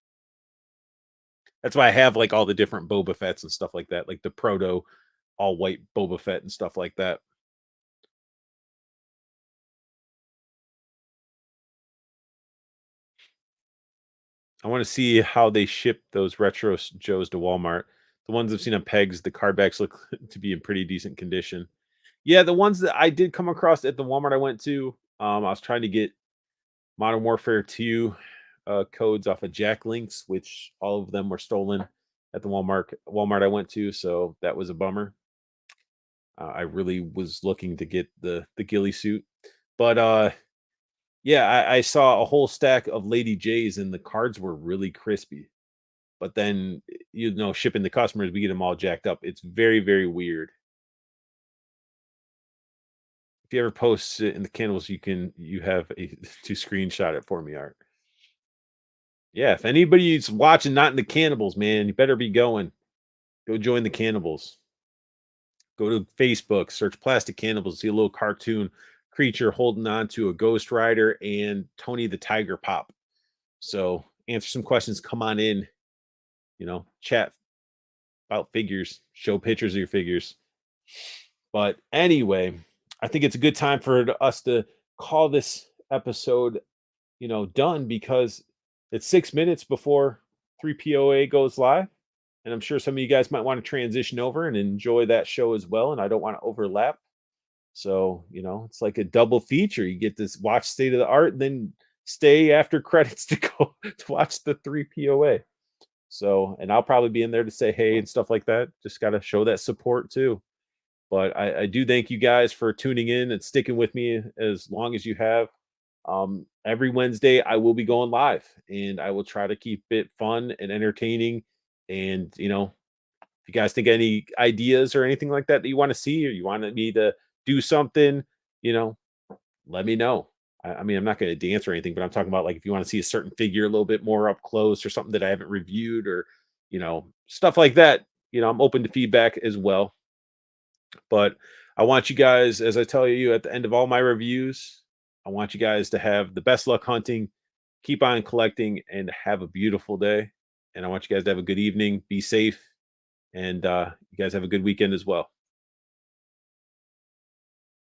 That's why I have like all the different Boba Fetts and stuff like that, like the proto all white Boba Fett and stuff like that. I want to see how they ship those retro Joes to Walmart. The ones I've seen on pegs, the card backs look to be in pretty decent condition. Yeah, the ones that I did come across at the Walmart I went to, I was trying to get Modern Warfare 2 codes off of Jack Links, which all of them were stolen at the Walmart I went to, so that was a bummer. I really was looking to get the ghillie suit, but yeah, I saw a whole stack of Lady J's, and the cards were really crispy. But then, shipping the customers, we get them all jacked up. It's very, very weird. If you ever post it in the candles, you have a to screenshot it for me, Art. Yeah, if anybody's watching not in the cannibals, man, you better be going. Go join the cannibals. Go to Facebook, search plastic cannibals, see a little cartoon creature holding on to a ghost rider and Tony the Tiger Pop. So answer some questions, come on in, chat about figures, show pictures of your figures. But anyway, I think it's a good time for us to call this episode, done because it's 6 minutes before 3POA goes live. And I'm sure some of you guys might want to transition over and enjoy that show as well. And I don't want to overlap. So, it's like a double feature. You get this watch state of the art, and then stay after credits to go to watch the 3POA. So, and I'll probably be in there to say hey and stuff like that. Just got to show that support too. But I do thank you guys for tuning in and sticking with me as long as you have. Every Wednesday, I will be going live and I will try to keep it fun and entertaining. And, if you guys think any ideas or anything like that that you want to see or you want me to do something, you know, let me know. I mean, I'm not going to dance or anything, but I'm talking about like if you want to see a certain figure a little bit more up close or something that I haven't reviewed or, stuff like that. I'm open to feedback as well. But I want you guys, as I tell you at the end of all my reviews, I want you guys to have the best luck hunting. keep on collecting and have a beautiful day. And I want you guys to have a good evening. Be safe, and you guys have a good weekend as well.